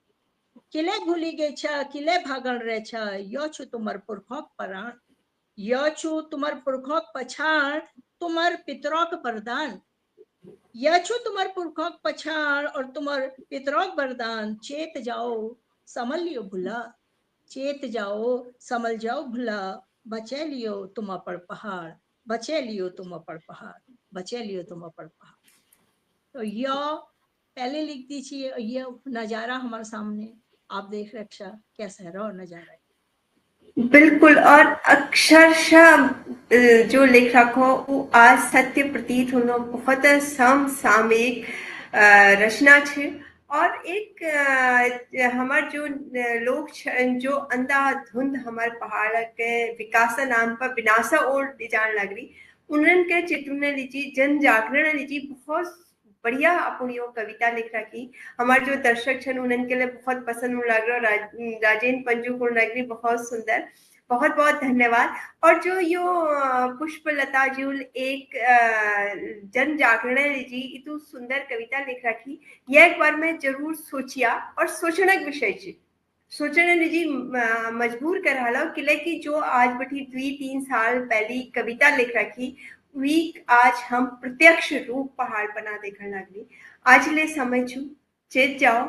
किले भूली गई छ, किले भागण रे छ, यो छु तुमर पुरखों पराण, यो छु तुमर पुरखों पछाण, तुमर पितरों वरदान, यह छु तुमर पुरखों पछाण और तुमर पितरों वरदान, चेत जाओ समल लियो भुला, चेत जाओ समल जाओ भुला, बचे लियो तुम अपर पहाड़, बचे लियो तुम अपर पहाड़, बचे लियो तुम अपर पहाड़। तो यह पहले लिख दीजिए, ये नजारा हमारे सामने आप देख रहे कैसा है नजारा। बिल्कुल, और अक्षरशः जो लेखक हो वो आज सत्य प्रतीत होनो बहुत समसामयिक रचना छे। और एक हमार जो लोग जो अंधाधुंध हमारे पहाड़ के विकास नाम पर विनाशा ओर ले जान लग रही, उन्हनि के चित्र ने लीजिए, जन जागरण लीजिए, बहुत बढ़िया अपनी वो कविता लिख रखी। हमारे जो दर्शक छन उन्हनि के लिए बहुत पसंद लग रहा। राजेंद्र पंजू को लग रही बहुत सुंदर। बहुत बहुत धन्यवाद। और जो यो पुष्पलता जूल एक जन जागरण जी इतु सुंदर कविता लिख रखी, यह एक बार मैं जरूर सोचिया और सोचने के विषय छे। सोचने लीजिए मजबूर कर हाला किले की जो आज बठी 2-3 साल पहली कविता लिख रखी, वी आज हम प्रत्यक्ष रूप पहाड़ बना देखने लगली। आज ले समय छू चेत जाओ,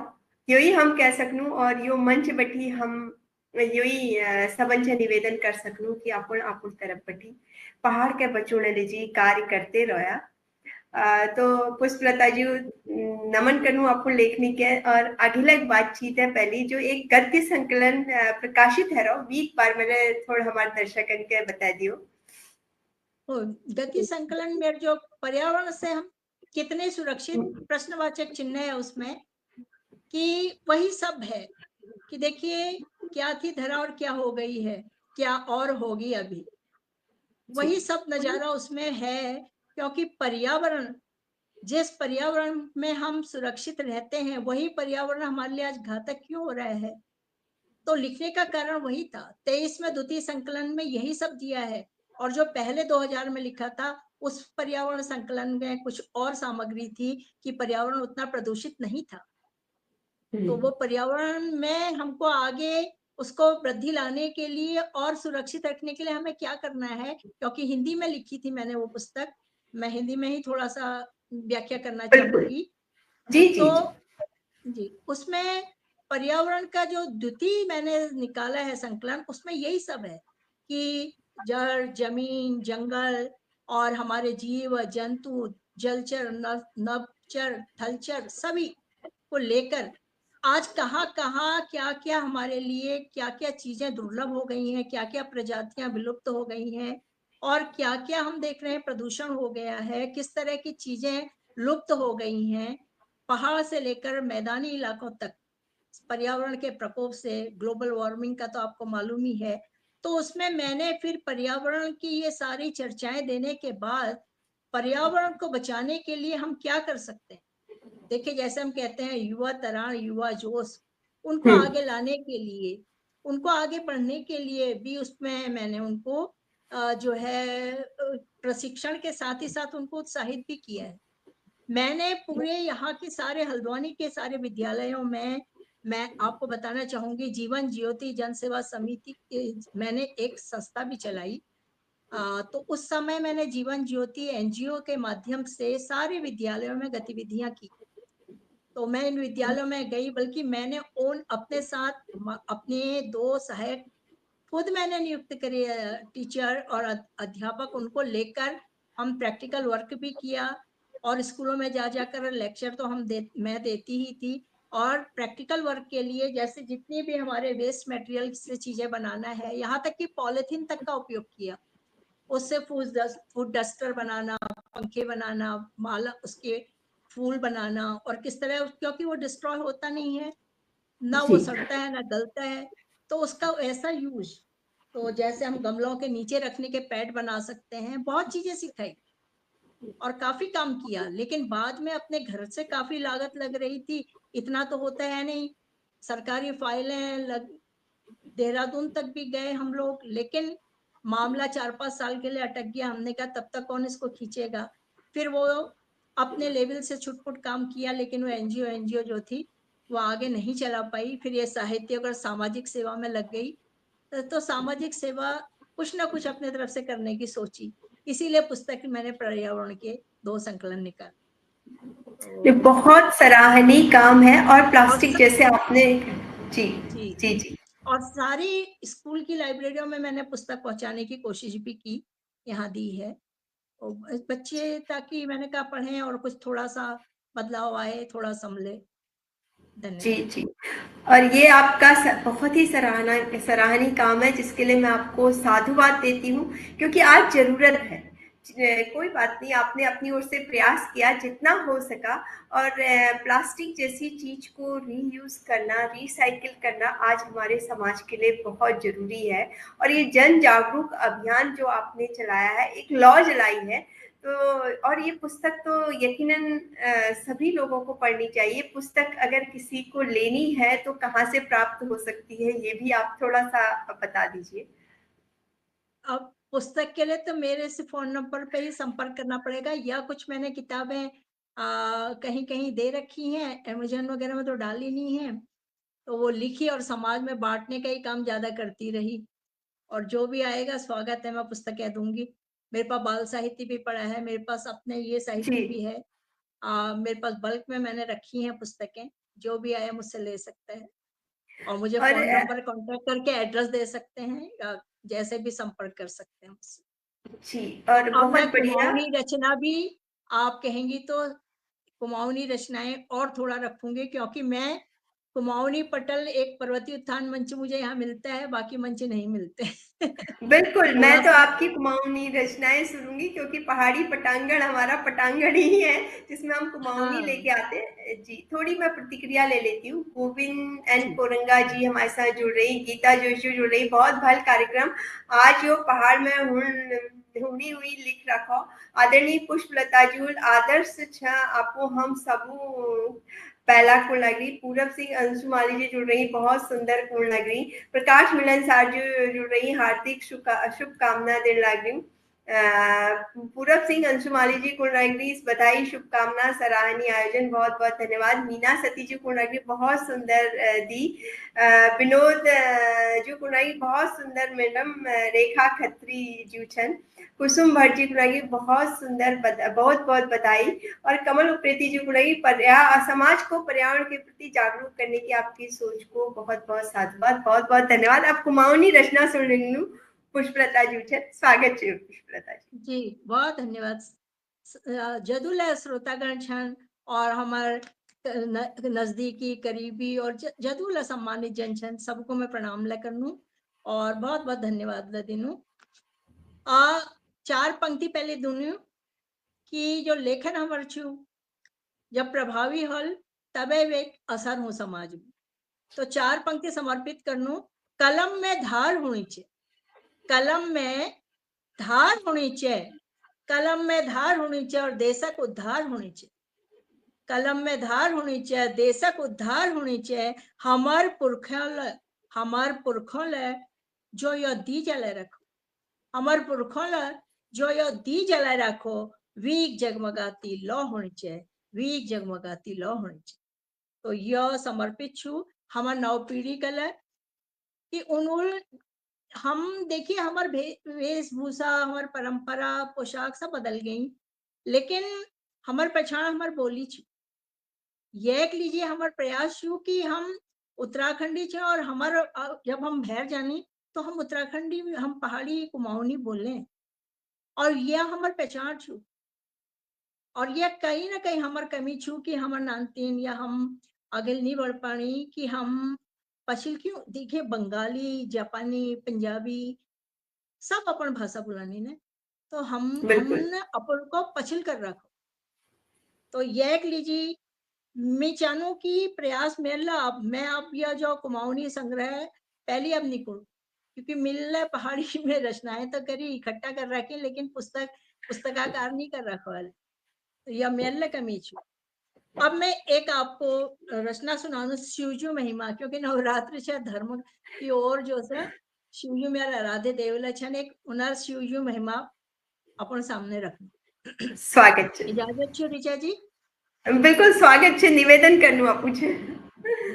यो ही हम कह सकनू। और यो मंच बठी हम यो ही सबन से निवेदन कर सकनू कि अपन अपन तरफ बठी पहाड़ के बचोने लीजिए कार्य करते रहा। तो पुष्पलता जी नमन करूं आपको लेखनी के। और अगले बातचीत है पहली जो एक गद्य संकलन प्रकाशित है रो वीक बार मेरे थोड़ा हमारे दर्शकन के बता दियो। गद्य संकलन में जो पर्यावरण से हम कितने सुरक्षित, प्रश्नवाचक चिन्ह है उसमें, कि वही सब है कि देखिए क्या थी धरा और क्या हो गई है, क्या और होगी अभी, वही सब नजारा उसमें है। क्योंकि पर्यावरण, जिस पर्यावरण में हम सुरक्षित रहते हैं वही पर्यावरण हमारे लिए आज घातक क्यों हो रहा है। तो लिखने का कारण वही था। 23 में द्वितीय संकलन में यही सब दिया है। और जो पहले 2000 में लिखा था उस पर्यावरण संकलन में कुछ और सामग्री थी कि पर्यावरण उतना प्रदूषित नहीं था। तो वो पर्यावरण में हमको आगे उसको वृद्धि लाने के लिए और सुरक्षित रखने के लिए हमें क्या करना है, क्योंकि हिंदी में लिखी थी मैंने वो पुस्तक, मैं हिंदी में ही थोड़ा सा व्याख्या करना चाहूंगी। जी जी तो जी, उसमें पर्यावरण का जो द्वितीय मैंने निकाला है संकलन, उसमें यही सब है कि जड़, जमीन, जंगल और हमारे जीव जंतु, जलचर, नभचर, थलचर सभी को लेकर आज कहाँ कहाँ क्या क्या हमारे लिए क्या क्या चीजें दुर्लभ हो गई हैं, क्या क्या प्रजातियां विलुप्त हो गई हैं, और क्या क्या हम देख रहे हैं प्रदूषण हो गया है, किस तरह की चीजें लुप्त हो गई हैं। पहाड़ से लेकर मैदानी इलाकों तक पर्यावरण के प्रकोप से, ग्लोबल वार्मिंग का तो आपको मालूम ही है। तो उसमें मैंने फिर पर्यावरण की ये सारी चर्चाएं देने के बाद पर्यावरण को बचाने के लिए हम क्या कर सकते हैं। देखिए जैसे हम कहते हैं युवा तराण, युवा जोश, उनको आगे लाने के लिए, उनको आगे बढ़ने के लिए भी उसमें मैंने उनको जो है प्रशिक्षण के साथ ही साथ उनको उत्साहित भी किया है। मैंने पूरे यहाँ के सारे हल्द्वानी के सारे विद्यालयों में, मैं आपको बताना चाहूंगी, जीवन ज्योति जन सेवा समिति मैंने एक संस्था भी चलाई। तो उस समय मैंने जीवन ज्योति एनजीओ के माध्यम से सारे विद्यालयों में गतिविधियां की। तो मैं इन विद्यालयों में गई, बल्कि मैंने उन अपने साथ अपने 2 सहायक खुद मैंने नियुक्त करे, टीचर और अध्यापक, उनको लेकर हम प्रैक्टिकल वर्क भी किया। और स्कूलों में जा जाकर लेक्चर तो मैं देती ही थी। और प्रैक्टिकल वर्क के लिए जैसे जितनी भी हमारे वेस्ट मटेरियल से चीजें बनाना है, यहाँ तक कि पॉलिथीन तक का उपयोग किया, उससे फूड डस्टर बनाना, पंखे बनाना, माला उसके फूल बनाना, और किस तरह, क्योंकि वो डिस्ट्रॉय होता नहीं है, ना वो सड़ता है ना गलता है, तो उसका ऐसा यूज। तो जैसे हम गमलों के नीचे रखने के पैड बना सकते हैं, बहुत चीजें सिखाई और काफी काम किया। लेकिन बाद में अपने घर से काफी लागत लग रही थी, इतना तो होता है नहीं, सरकारी फाइलें देहरादून तक भी गए हम लोग, लेकिन मामला 4-5 साल के लिए अटक गया। हमने कहा तब तक कौन इसको खींचेगा। फिर वो अपने लेवल से छुट-पुट काम किया, लेकिन वो एनजीओ जो थी वो आगे नहीं चला पाई। फिर ये साहित्यिक और सामाजिक सेवा में लग गई। तो सामाजिक सेवा कुछ ना कुछ अपने तरफ से करने की सोची, इसीलिए पुस्तक मैंने पर्यावरण के 2 संकलन निकाले। ये तो बहुत सराहनीय काम है। और और प्लास्टिक जैसे आपने, जी जी, जी जी, और सारी स्कूल की लाइब्रेरियों में मैंने पुस्तक पहुंचाने की कोशिश भी की, यहाँ दी है। और बच्चे, ताकि मैंने कहा पढ़ें और कुछ थोड़ा-सा बदलाव आए, थोड़ा संभले। जी धन्यवाद। जी। और ये आपका बहुत ही सराहनीय काम है, जिसके लिए मैं आपको साधुवाद देती हूँ, क्योंकि आज ज़रूरत है। कोई बात नहीं, आपने अपनी ओर से प्रयास किया जितना हो सका। और प्लास्टिक जैसी चीज़ को रीयूज़ करना, रिसाइकिल करना आज हमारे समाज के लिए बहुत ज़रूरी है। और ये जन जागरूक अभियान जो आपने चलाया है, एक लॉ जलाई है, तो और ये पुस्तक तो यकीनन सभी लोगों को पढ़नी चाहिए। पुस्तक अगर किसी को लेनी है तो कहाँ से प्राप्त हो सकती है, ये भी आप थोड़ा-सा बता दीजिए? अब पुस्तक के लिए तो मेरे से फ़ोन नंबर पे ही संपर्क करना पड़ेगा, या कुछ मैंने किताबें कहीं-कहीं दे रखी हैं, अमेज़न वगैरह में तो डाली नहीं है। तो वो लिखी और समाज में बाँटने का ही काम ज़्यादा करती रही। और जो भी आएगा स्वागत है, मैं पुस्तकें दूँगी। मेरे पास बाल साहित्य भी पड़ा है, मेरे पास अपने ये जी। साहित्य भी है। मेरे पास बल्क में मैंने रखी हैं पुस्तकें, जो भी आए मुझसे ले सकता है। और मुझे और फ़ोन नंबर कॉन्टैक्ट करके एड्रेस दे सकते हैं, या जैसे भी संपर्क कर सकते हैं मुझसे। जी, और अब मैं बहुत बढ़िया। कुमाऊनी रचना भी, आप कहेंगी तो कुमाऊनी रचनाएँ और थोड़ा रखूँगी, क्योंकि मैं कुमाऊनी पटल, एक पर्वतीय उत्थान मंच मुझे यहाँ मिलता है, बाकी मंच नहीं मिलते। बिल्कुल, मैं तो थोड़ा-सा आपकी कुमाऊनी रचनाएँ सुनूँगी, क्योंकि पहाड़ी पटांगण हमारा पटांगण ही है, जिसमें हम कुमाऊनी हाँ, लेके आते हैं। जी, थोड़ी मैं प्रतिक्रिया ले लेती हूँ। Govind N G. कोरंगा जी हमारे साथ जुड़ रही, गीता जोशी जुड़ रही, बहुत भल कार्यक्रम। आज यो पहाड़ में हुडी हुई लिख रखो। आदरणीय पुष्पलता जी, आदर्श छ आपो हम सबू पहला कुल लगी। पूरब सिंह अंशुमाली जी जुड़ रही, बहुत सुंदर कुल लग रही। प्रकाश मिलन सार जी जुड़ रही, हार्दिक शुभकामना देने लग रही। पूरब सिंह अंशुमाली जी कुलनागरी, बधाई शुभकामना, सराहनीय आयोजन, बहुत बहुत धन्यवाद। मीना सती जी कुलनागरी, बहुत सुंदर दी। विनोद जी कुलनागरी, बहुत सुंदर मैडम। रेखा खत्री जी छन। कुसुम भट्ट जी कुलनागरी, बहुत सुंदर, बहुत बहुत बधाई। और कमल उप्रेती जी कुलनागरी, समाज को पर्यावरण के प्रति जागरूक करने की आपकी सोच को बहुत बहुत साधुवाद, बहुत बहुत धन्यवाद। अब कुमाऊनी रचना सुन रही हूँ, पुष्पलता जी छन। स्वागत છે पुष्पलता जी। जी, बहुत धन्यवाद। जदुल श्रोतागण छन, और हमार नजदीकी, करीबी और जदुल सम्मानित जन छन, सबको मैं प्रणाम ला करनू और बहुत-बहुत धन्यवाद ला दिनू। 4 पंक्ति पहले दुनू कि जो लेखन हमर छु, जब प्रभावी हल तबे वे असर हो समाज में। तो 4 पंक्ति समर्पित करनू। कलम में धार होनी चाहिए, कलम में धार होनी चाहिए, कलम में धार होनी चाहिए, और देशक उद्धार होनी चाहिए। कलम में धार होनी चाहिए, देशक उद्धार होनी चाहिए। हमार पुरखों ले जो यो दी जले रखो, हमार पुरखों ले जो यो दी जले रखो, वीक जगमगाती लौ होनी चाहिए, वीक जगमगाती लौ होनी चाहिए। तो यह समर्पित छु हमार नव पीढ़ी के लिए, कि उन्होंने, हम देखिए हमार वेशभूषा, हमार परंपरा, पोशाक सब बदल गई, लेकिन हमार पहचान, हमार बोली छी। ये एक लीजिए हमार प्रयास छू कि हम उत्तराखंडी छे, और हमार जब हम बाहर जानी तो हम उत्तराखंडी, हम पहाड़ी कुमाऊनी बोले, और यह हमार पहचान छू। और यह कहीं ना कहीं हमार कमी छू कि हमार नानतीन, या हम आगे नहीं बढ़ पानी, कि हम पछिल क्यों। देखिए बंगाली, जापानी, पंजाबी सब अपन भाषा बोलानी ने, तो बिल्कुल। हमने अपन को पछिल कर रखो। तो यह एक लीजिए, मैं चाहूँ कि प्रयास मेरा, अब मैं अब यह जो कुमाऊनी संग्रह है, पहले अब नहीं करूँ, क्योंकि मिलने पहाड़ी में रचनाएं तो करी, इकट्ठा कर रखी, लेकिन पुस्तकाकार नहीं कर रखा है। तो यह मेरे लिए कमी छू। अब मैं एक आपको रचना सुनाऊं शिवजू महिमा, क्योंकि नवरात्र छे धर्म की ओर जो से शिवजू मेरा राधे देवला छे एक उनर शिवजू महिमा अपन सामने रखूं। स्वागत छे। इजाजत छे ऋचा जी? बिल्कुल स्वागत छे, निवेदन करनु आपू छे।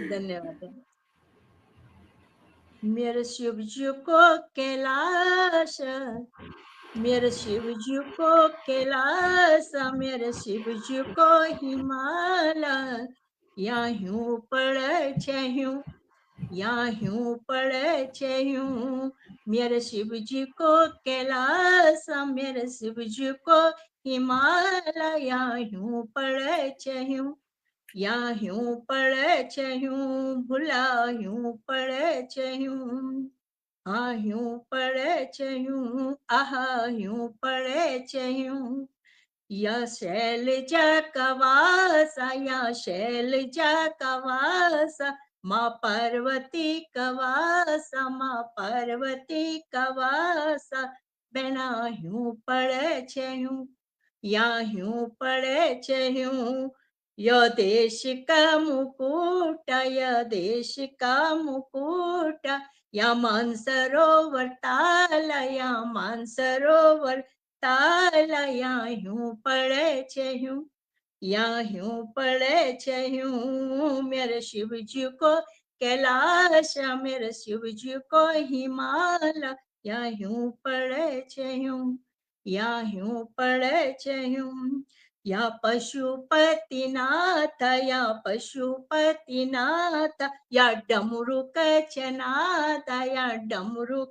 धन्यवाद। मेरे शिवजी को कैलाश, मेरे शिवजी को कैलाश, मेरे शिवजी को हिमालय, याहू पड़े छे यूं, याहू पड़े छे यूं। मेरे शिवजी को कैलाश, मेरे शिवजी को हिमालय, याहू पड़े छे यूं, याहू पड़े छे यूं, भुला यूं पड़े छे यूं। यूं पड़े छे यूं, आहा यूं पड़े छे यूं। या शैलजा कवासा, या शैलजा कवासा, माँ पार्वती कवासा, माँ पार्वती कवासा, बेना यूं पड़े छे यूं, या यूं पड़े छे यूं। यो देश का मुकुट, या देश का मुकुट, या मानसरोवर ताला, या मानसरोवर ताला, या यूं पड़े छे यूं, या यूं पड़े छे यूं। मेरे शिव जी को कैलाश, मेरे शिव जी को हिमालय, या यूं पड़े छे यूं, या यूं पड़े छे यूं। या पशुपतिनाथ, या पशुपतिनाथ, या डमरू नाथ, या डमरू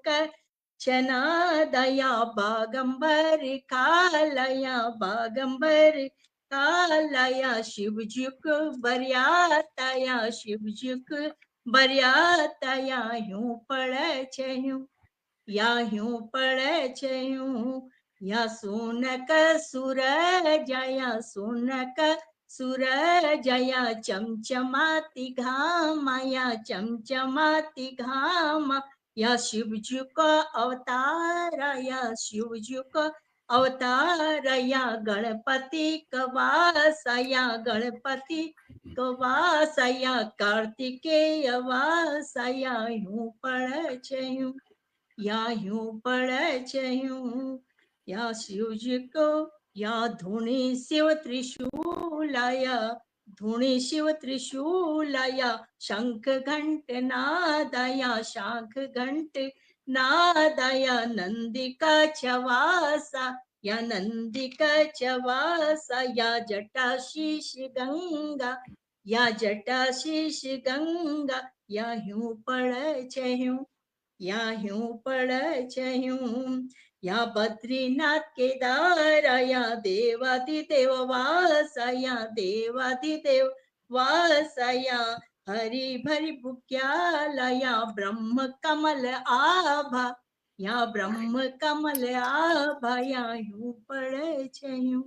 नाथ, या बागंबर काल, या बागंबर कालया शिवजी को बरियाता, या शिवजी को बरियाता, या यूं पड़े छे यूं, या यूं पड़े छे यूं। या सोनक सूरज, या सोनक सूरज, या चमचमाती घाम, या चमचमाती घाम, या शिवजी को अवतार, या शिवजी को अवतार, या गणपति कवास, या गणपति कवास, या कार्तिकेय वास, या यूं पड़े छे यूं, या यूं पड़े छे यूं। या शिव जी को, या धुनी शिव त्रिशूल, या धुनी शिव त्रिशूल, या शंख घंट नाद, या शंख घंट नाद, या नंदी का छवासा, या नंदी का छवासा, या जटा शीश गंगा, या जटा शीश गंगा, या यूं पड़े छे यूं, या यूं पड़े छे यूं। या बद्रीनाथ केदार, या देवाधिदेव वास, या देवाधिदेव वास, या हरि भरी बुक्याल, या ब्रह्म कमल आभा, या ब्रह्म कमल आभा, या यूं पड़े छे यूं,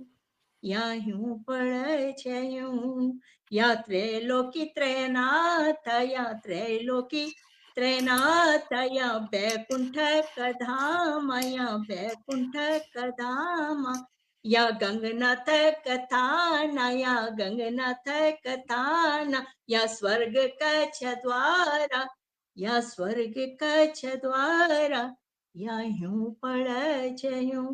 या यूं पड़े छे यूं। या त्रैलोकी त्रैनाथ, या त्रैलोकी त्रैनाथ, या बैकुंठ कधाम, या बैकुंठ कधाम, या गंगनाथ कथान, या गंगनाथ कथान, या स्वर्ग कछ द्वारा, या स्वर्ग कछ द्वारा, या यूं पड़े छे यूं,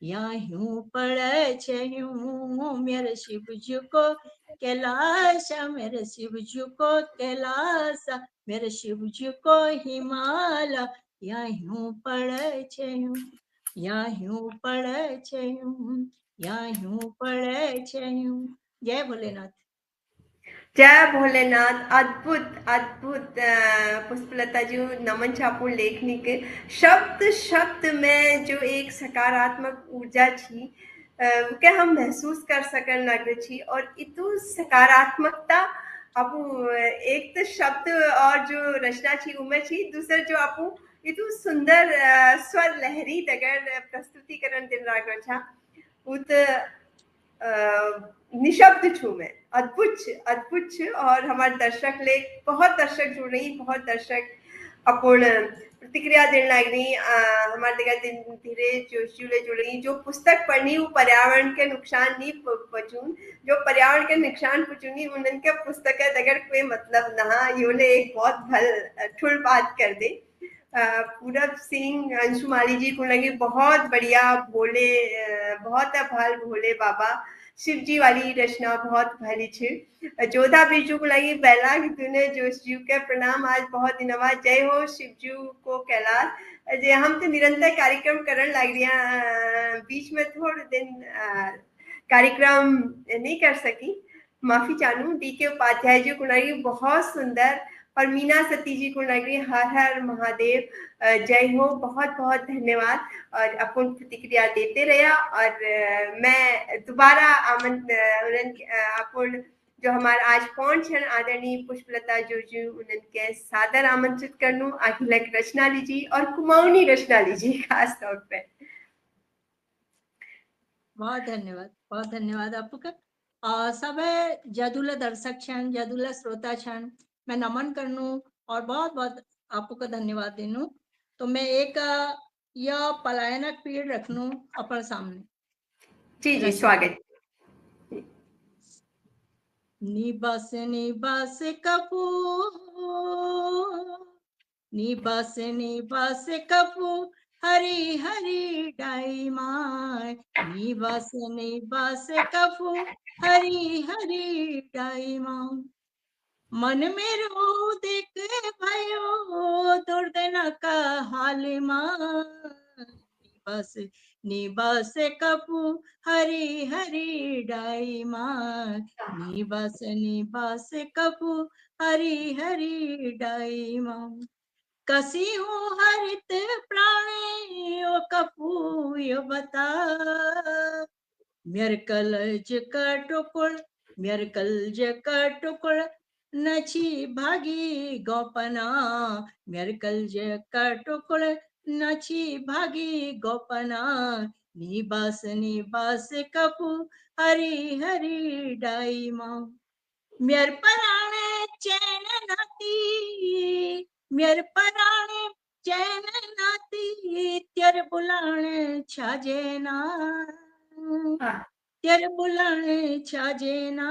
या यूं पड़े छे यूं। मेरे शिव जी को कैलाश, मेरे शिव जी को कैलाश, मेरे शिव जी को हिमालय, या यूं पड़े छे यूं, या यूं पड़े छे यूं, या यूं पड़े छे यूं। जय भोलेनाथ। जय भोलेनाथ। अद्भुत अद्भुत पुष्पलता जी, नमन छापू लेखनी के शब्द शब्द में जो एक सकारात्मक ऊर्जा छी के हम महसूस कर सकन लगे छी। और इतु सकारात्मकता आपू एक तो शब्द और जो रचना छी उमे छी, दूसरा जो आपू इतु सुंदर स्वर लहरी तगर प्रस्तुतिकरण दिन लागो छा उत निशब्द छू मैं, अद्भुत। और हमारे दर्शक ले बहुत दर्शक जुड़ रही, बहुत दर्शक अपूर्ण प्रतिक्रिया देने लगी हमारे देखा दिन धीरे जुड़ रही जो पुस्तक पढ़नी वो पर्यावरण के नुकसान नहीं पचून जो पर्यावरण के नुकसान पचूनी उनके पुस्तक अगर कोई मतलब ना योने एक बहुत भल ठुल बात कर दे पूरब सिंह अंशुमाली जी को लगे बहुत बढ़िया भोले बहुत भल भोले बाबा शिव जी वाली रचना बहुत भली छे जोधा बीजू को लगी पहला कि तूने जो शिव के प्रणाम आज बहुत दिन बाद जय हो शिव जी को कैलाश जे हम तो निरंतर कार्यक्रम करने लग रही बीच में थोड़े दिन कार्यक्रम नहीं कर सकी माफी चाहूँ डी के उपाध्याय जी को लगी बहुत सुंदर और मीना सती जी को लगी हर हर महादेव जय हो बहुत बहुत धन्यवाद और अपन प्रतिक्रिया देते रहा और मैं दोबारा अपन जो हमारे आज पहुंच आदरणीय पुष्पलता जोजू उनके सादर आमंत्रित करनू अखिलक रचनाली जी और कुमाऊनी रचनाली जी खास तौर पे बहुत धन्यवाद आपका सब जदुल दर्शक छन जदुल श्रोता छन मैं नमन करनू और बहुत बहुत आपको धन्यवाद देनू तो मैं एक यह पलायनक पीड़ रखनू अपन सामने जी स्वागत निबस निबस कपू निबस निबस कपू हरी हरी डाई माय निबस निबस कपू हरी हरी डाई माय मन में रो देख भयो दुर्दन का हाल निबस निबस कपू हरी हरी डाई माय निबस निबस कपू हरी हरी डाई माय कसी हूँ हरित प्राणी ओ कपू यो बता मेर कलज का टुकड़ मेर कलज का टुकड़ नची भागी गोपना मेर कलज का टुकड़ नची भागी गोपना निबास निबास कपू हरी हरी डाई माँ मेर पराणे चैन नाती मेर पराणे चैन नाती तेर बुलाने छाजे ना तेर बुलाने छाजे ना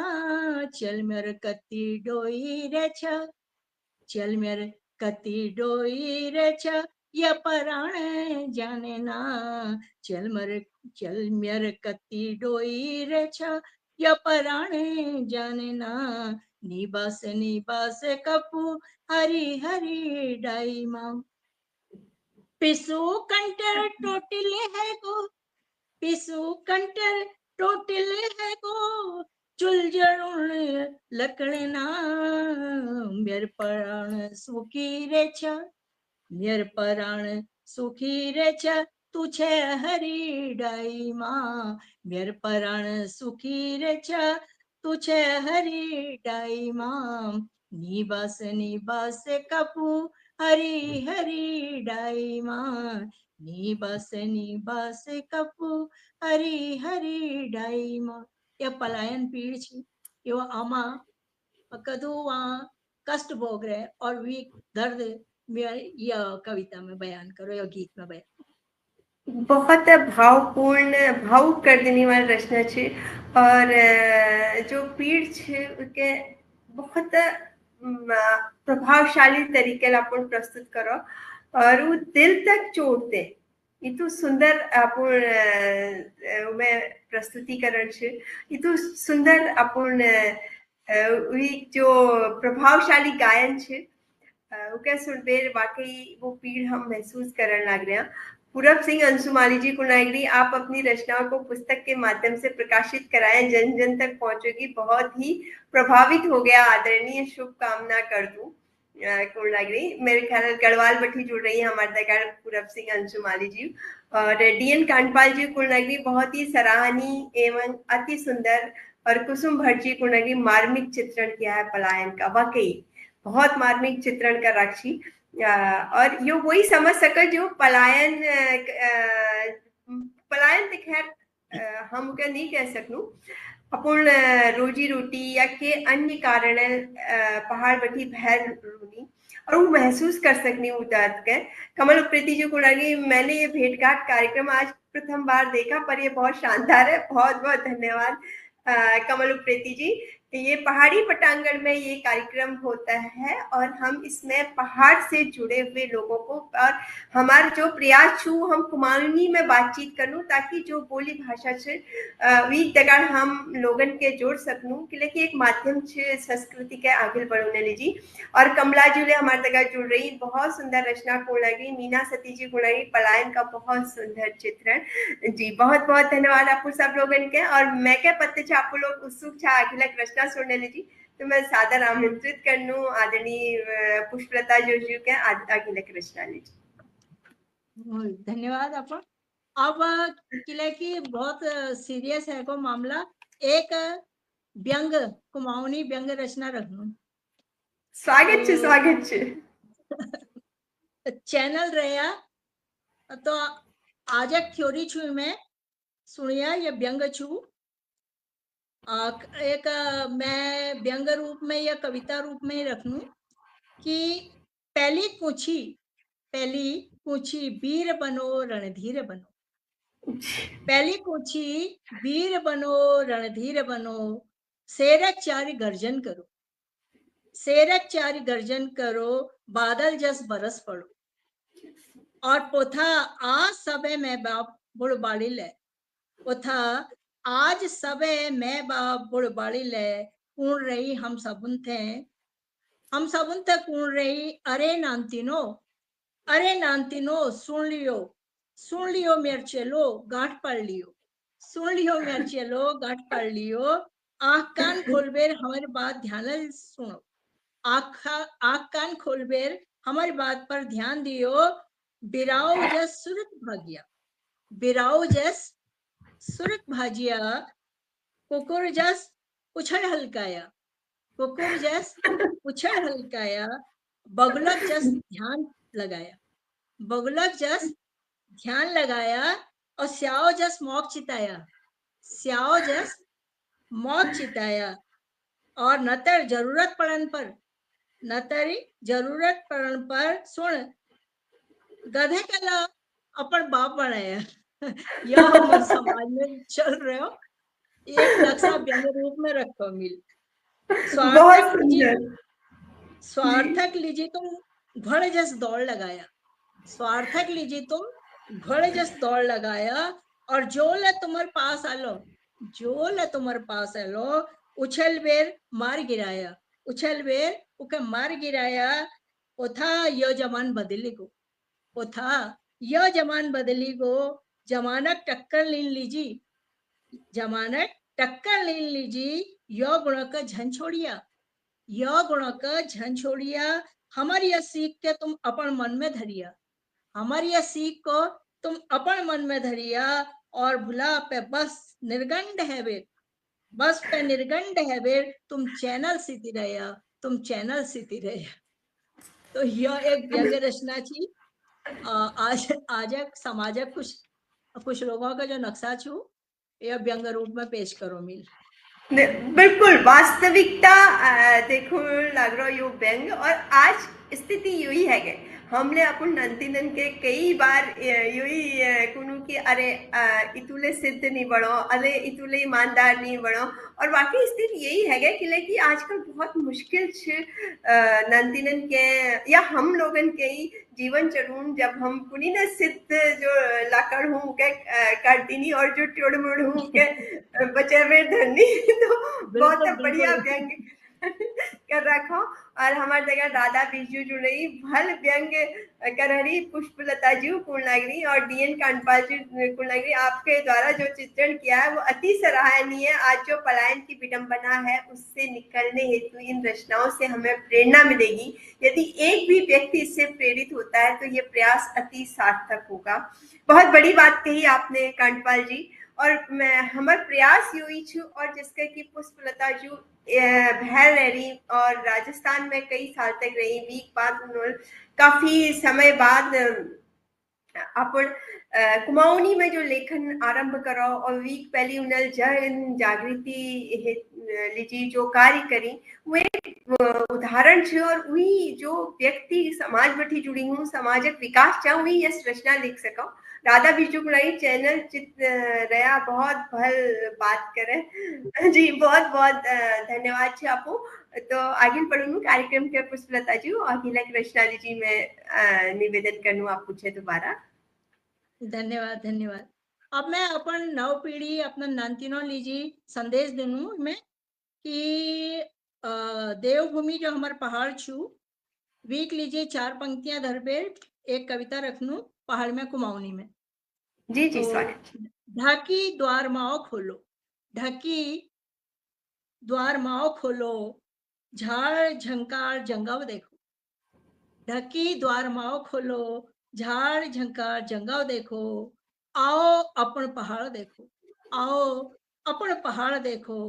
चल मेर कती डोई रे छ चल मेर कती डोई रे छ या पराणे जाने ना चल मेर कती डोई रे छ या पराणे जाने ना निबास निबास कपू हरी हरी डाई माँ पिसु कंटर टोटिले है गो पिसु कंटर टोटिले है गो चुल जरुण लकड़ना मेर पराण सुखी रे छ मेर पराण सुखी रे छ तू छे हरी डाई माँ मेर पराण सुखी रे छ तू छे हरी डाई माँ निबास निबास कपू हरी हरी डाई माँ निबास निबास कपू हरी हरी डाई माँ या पलायन पीड़ छी यो आमा कदू वहाँ कष्ट भोग रहे और वी दर्द यह कविता में बयान करो या गीत में बयान बहुत भावपूर्ण भावुक कर देने वाली रचना छे और जो पीड़ छे के बहुत प्रभावशाली तरीके अपन प्रस्तुत करो और वो दिल तक चोटते इतु सुंदर अपन में प्रस्तुतिकरण छे इतु सुंदर अपन जो प्रभावशाली गायन छे उके सुनबेर वाकई वो पीड़ हम महसूस करने लग रहे हैं पूरब सिंह अंशुमाली जी कुनागरी आप अपनी रचनाओं को पुस्तक के माध्यम से प्रकाशित कराएं जन जन तक पहुंचेगी बहुत ही प्रभावित हो गया आदरणीय शुभकामना कर दूं कुनागरी मेरे ख्याल गढ़वाल बठी जुड़ रही है हमारे तक पूरब सिंह अंशुमाली जी और डीएन कांडपाल जी कुनागरी बहुत ही सराहनीय एवं अति सुंदर और कुसुम भट्ट जी कुनागरी मार्मिक चित्रण किया है पलायन का वाकई बहुत मार्मिक चित्रण कर रखी और यो वही समझ सके जो पलायन पलायन तो खैर हम क्या नहीं कह सकूं अपूर्ण रोजी रोटी या के अन्य कारण पहाड़ बठी भैर रूनी और वो महसूस कर सकनी उदात के कमल उप्रेती जी को लगी मैंने ये भेंट घाट कार्यक्रम आज प्रथम बार देखा पर ये बहुत शानदार है। बहुत बहुत धन्यवाद कमल उप्रेती जी। ये पहाड़ी पटांगण में ये कार्यक्रम होता है और हम इसमें पहाड़ से जुड़े हुए लोगों को और हमारे जो प्रयास छू हम कुमाऊनी में बातचीत करूं ताकि जो बोली भाषा से वी जगह हम लोगन के जोड़ सकूं कि लेकिन एक माध्यम से संस्कृति के आगे बढ़ने लीजी और कमला जी हमारे जगह जुड़ रही बहुत सुंदर रचना को लगी मीना सती जी को लगी पलायन का बहुत सुंदर चित्रण जी बहुत बहुत धन्यवाद आपको सब लोगन के और मैं क्या पत्ते छा आप लोग उत्सुक छा अखिलक रचना सुनने लीजी तो मैं सादर आमंत्रित करनू आदरणीय पुष्पलता जोशी के अखिलक रचना लीजिए। धन्यवाद अपन। अब किले की बहुत सीरियस है को मामला एक व्यंग कुमाऊनी व्यंग रचना रखनू स्वागत छे स्वागत छे चैनल रहा तो आज एक थ्योरी छू मैं सुनिया ये व्यंग छू एक मैं व्यंग रूप में या कविता रूप में ही रखनू कि पहली पूछी वीर बनो रणधीर बनो पहली पूछी वीर बनो रणधीर बनो शेरक चारि गर्जन करो शेरक चारि गर्जन करो बादल जस बरस पड़ो और पोथा आज सबे मैं बाप बुढ़ बाड़ी ले पोथा आज सबे मैं बाप बुढ़ बाड़ी ले कूण रही हम सबुन थे कूण रही अरे नानतीनो सुन लियो मेर चेलो गांठ पढ़ लियो सुन लियो मेर चेलो गांठ पढ़ लियो आँख कान खोलबेर हमारी बात ध्यान सुनो आँख कान खोलबेर हमारी बात पर ध्यान दियो बिराओ जस सुरत भाजिया कुकुर जस उछल हल्काया बगुलक जस ध्यान लगाया और स्याओ जस मौत चिताया और नतरी जरूरत पड़न पर सुन गधे का अपन बाप बनाया यह हम समाज में चल रहे हो एक नक्शा व्यंग रूप में रखो मिल स्वार्थक लीजिए तुम घोड़े जस दौड़ लगाया और जो ले तुम्हारे पास आलो उछल बेर मार गिराया ओथा यो जमान बदली को जमानत टक्कर लीन लीजी यो गुण का झन हमारी यह सीख के तुम अपन मन में धरिया और भुला पे बस निर्गंड है बेर तुम चैनल सीती रहा तो यह एक व्यंग रचना थी आज समाज कुछ लोगों का जो नक्शा छू यह व्यंग रूप में पेश करो मिल बिल्कुल वास्तविकता देखो लग रहा यो व्यंग और आज स्थिति यू ही है कि हमने अपन नंदीनन के कई बार यू ही कुनू की अरे इतुले सिद्ध नहीं बनो अरे इतुले ईमानदार नहीं बनो और वाकई स्थिति यही है कि आजकल बहुत मुश्किल नंदीनन के या हम लोगन के ही जीवन चरून जब हम कुनी न सिद्ध जो लाकड़ हूँ के कर दीनी और जो टियोड़ मुड़ हूँ के बचे में धरनी तो बहुत बढ़िया व्यंग कर रखो और हमारे जगह दादा बिजू जुड़ रही भल व्यंग कर रही पुष्पलता जी कुलनागरी और डीएन कांडपाल जी कुलनागरी आपके द्वारा जो चित्रण किया है वो अति सराहनीय है। आज जो पलायन की विडंबना है उससे निकलने हेतु इन रचनाओं से हमें प्रेरणा मिलेगी। यदि एक भी व्यक्ति इससे प्रेरित होता है तो ये प्रयास अति सार्थक होगा। बहुत बड़ी बात कही आपने कांडपाल जी और मैं हमारे प्रयास यू ही छू और जिसके की पुष्पलता जी भैर रही और राजस्थान में कई साल तक रही वीक बाद उन्होंने काफी समय बाद आपण कुमाऊनी में जो लेखन आरंभ करो और वीक पहली उनल जन जागृति लीजी जो कार्य करी वे उदाहरण छे और वही जो व्यक्ति समाज बठी जुड़ी हूँ समाजक विकास चाहूँ वही यस रचना लिख सको राधा बिजुगुड़ाई चैनल चित रहा बहुत भल बात करे जी बहुत बहुत धन्यवाद छे आपको तो आगे बढ़ू कार्यक्रम के पुष्पलता जी और हिलक रचना जी मैं निवेदन करूँ आप पूछे दोबारा धन्यवाद धन्यवाद। अब मैं अपन नव पीढ़ी अपना नानतीनों लीजी संदेश देनू मैं कि देवभूमि जो हमारे पहाड़ छू वीक लीजिए 4 पंक्तियां धर पे एक कविता रखनू पहाड़ में कुमाऊनी में। जी जी तो स्वागत ढाकी द्वार माओ खोलो, ढाकी द्वार माओ खोलो, झाड़ झंकार जंगव देखो, ढकी द्वार माओ खोलो, झाड़ झंकार जंगव देखो, आओ अपन पहाड़ देखो, आओ अपन पहाड़ देखो,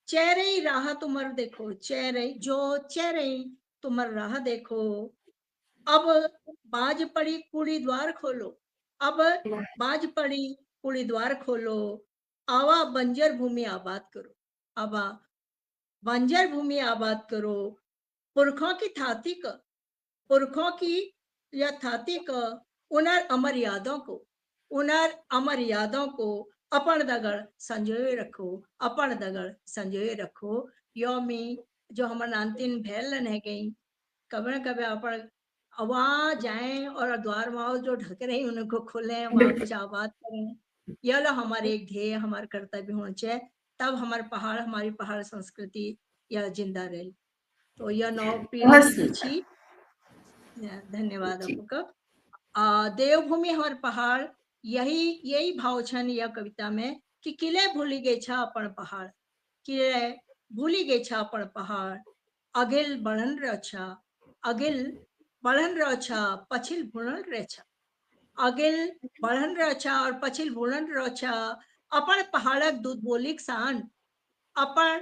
चेहरे राह तुमर देखो, चेहरे जो चेहरे तुमर राह देखो, अब बाज पड़ी कुड़ी द्वार खोलो, अब बाज पड़ी कुड़ी द्वार खोलो, आवा बंजर भूमि आबाद करो, आवा बंजर भूमि आबाद करो, पुरखों की थाती का पुरखों की या थाती का उनर अमर यादों को उनर अमर यादों को अपन दगड़ संजोए रखो, अपन दगड़ संजोए रखो। यो में जो हमारे नानतीन भैलन है गई कभी कभी अपन वहां जाएं और द्वार माओ जो ढक रहे उनको खोलें वहां कुछ आबाद करें। यह लो हमारे एक ध्येय हमारे कर्तव्य होना चाहिए तब हमारे पहाड़ हमारी पहाड़ संस्कृति यह जिंदा रहे। तो यह नौ पीढ़ी बहुत लीजिए सुंदर छी। धन्यवाद जी आपका। देवभूमि हमार पहाड़ यही यही भाव छन यह कविता में कि किले भूली गए छा अपन पहाड़, किले भूली गए छा अपन पहाड़, अगिल बढ़न रहा अगिल बढ़न रहा पछिल भूलन रहा, अगिल बढ़न रहा और पछिल भूलन रहा, अपन पहाड़क दूध बोलिक सान, अपन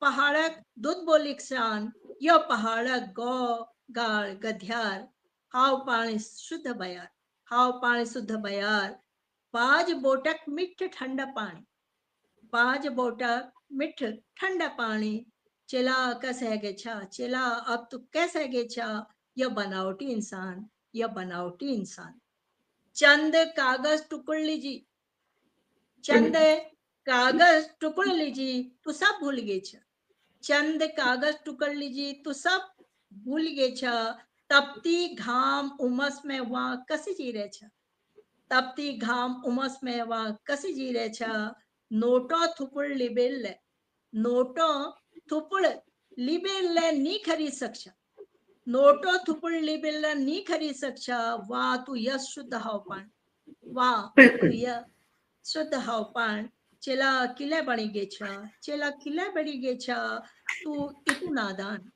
पहाड़क दूध बोलिक सान, यो पहाड़क गौ गाड़ गध्यार, हाव पानी शुद्ध बयार, हाव पानी शुद्ध बयार, बाज बोटक मिठ ठंडा पानी, बाज बोटक मिठ ठंडा पानी, चला कैसे गे छा, चला अब तू कैसे गे छा, यह बनावटी इंसान, यह बनावटी इंसान, चंद कागज टुकड़ लीजिए, चंद कागज टुकड़ लीजिए तू सब भूल गए छा, चंद कागज टुकड़ लीजिए तो सब भूल गए छा, तपती घाम उमस में वहां कसी जी रहे छा, तपती घाम उमस में वहां कसी जी रहे छा, नोटो थुपुड़ लिबेल नोटो थुपुड़ लिबेल नी खरीद सकछा, नोटो थुपुड़ लिबेल नी खरीद सकछा, वाह तू यश शुद्ध हाव पान, वाह तू बिल्कुल यह शुद्ध हाव पान, चेला किले बड़ी गे छा, चेला किले बड़ी गे छा, तू इतु नादान,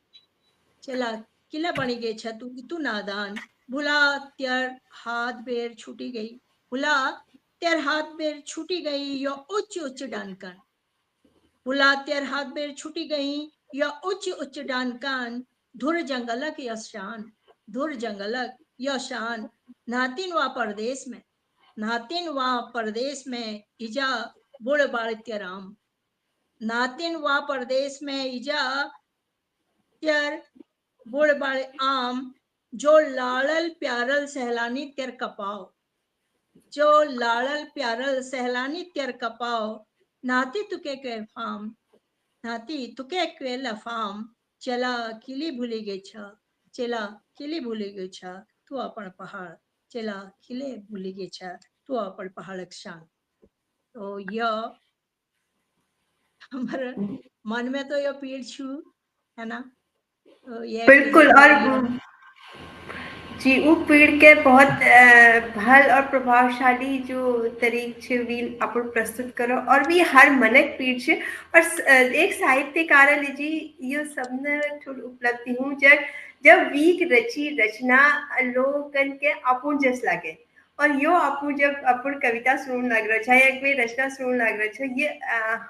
चला किला बनी गे छा तू इतु नादान, भुला त्यार हाथ बेर छूटी गई, भुला त्यार हाथ बेर छूटी गई यो उच्च उच्च डानकान, भुला त्यार हाथ बेर छूटी गई यो उच्च उच्च डानकान, धुर जंगलक यशान, धुर जंगलक यशान, नातिन वा परदेश में, नातिन वा परदेश में इजा बुढ़ बाड़ित्य राम, नातिन वा परदेश में इजा त्यार बुढ़ बाड़े आम, जो लाड़ल प्यारल सहलानी तेर कपाओ, जो लाड़ल प्यारल सहलानी तेर कपाओ, नाती तुके के फाम, नाती तुके के लफाम, चला किली भूली गई छा, चला किली भूली गई छा, तू अपन पहाड़, चला किले भूली गई छा, तू अपन पहाड़ शान। तो यह हमारे मन में तो यह पीड़ छू है ना, तो यह बिल्कुल और यह जी वो पीड़ के बहुत भल और प्रभावशाली जो तरीक छे वील अपन प्रस्तुत करो और भी हर मनक पीड़ छे और एक साहित्यकार लीजी ये सबने थोड़ी उपलब्धि हूँ जब जब वीक रची रचना लोगन के अपन जस लागे और यो आपू जब अपन कविता सुन लग रहा है या कोई रचना सुन लग रहा है ये